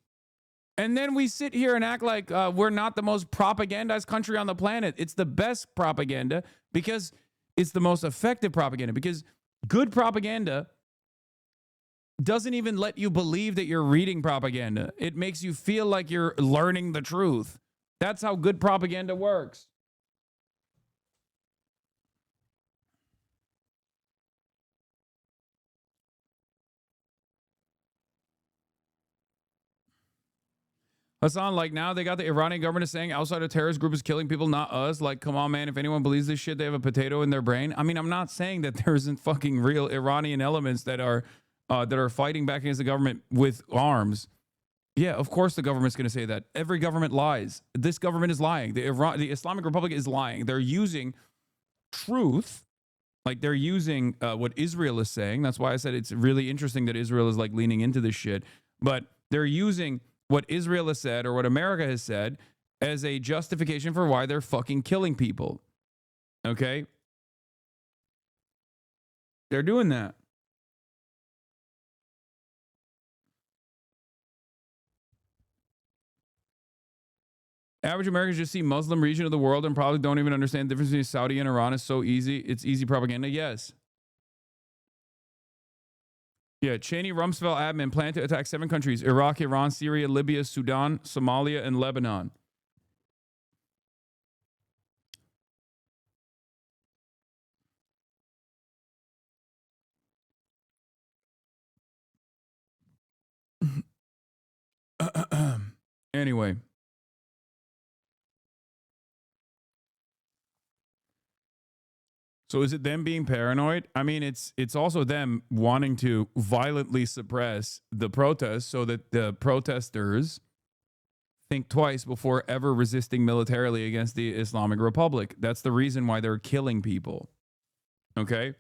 And then we sit here and act like we're not the most propagandized country on the planet. It's the best propaganda because it's the most effective propaganda, because good propaganda doesn't even let you believe that you're reading propaganda. It makes you feel like you're learning the truth. That's how good propaganda works. Hasan, like now they got the Iranian government saying outside a terrorist group is killing people, not us. Like, come on, man. If anyone believes this shit, they have a potato in their brain. I mean, I'm not saying that there isn't fucking real Iranian elements that are fighting back against the government with arms. Yeah, of course the government's going to say that. Every government lies. This government is lying. The Islamic Republic is lying. They're using truth. Like they're using what Israel is saying. That's why I said it's really interesting that Israel is like leaning into this shit. But they're using what Israel has said or what America has said as a justification for why they're fucking killing people. Okay? They're doing that. Average Americans just see Muslim region of the world and probably don't even understand the difference between Saudi and Iran. Is so easy. It's easy propaganda. Yes. Yeah, Cheney Rumsfeld admin plan to attack 7 countries: Iraq, Iran, Syria, Libya, Sudan, Somalia, and Lebanon. Anyway. So is it them being paranoid? I mean, it's also them wanting to violently suppress the protests so that the protesters think twice before ever resisting militarily against the Islamic Republic. That's the reason why they're killing people. Okay?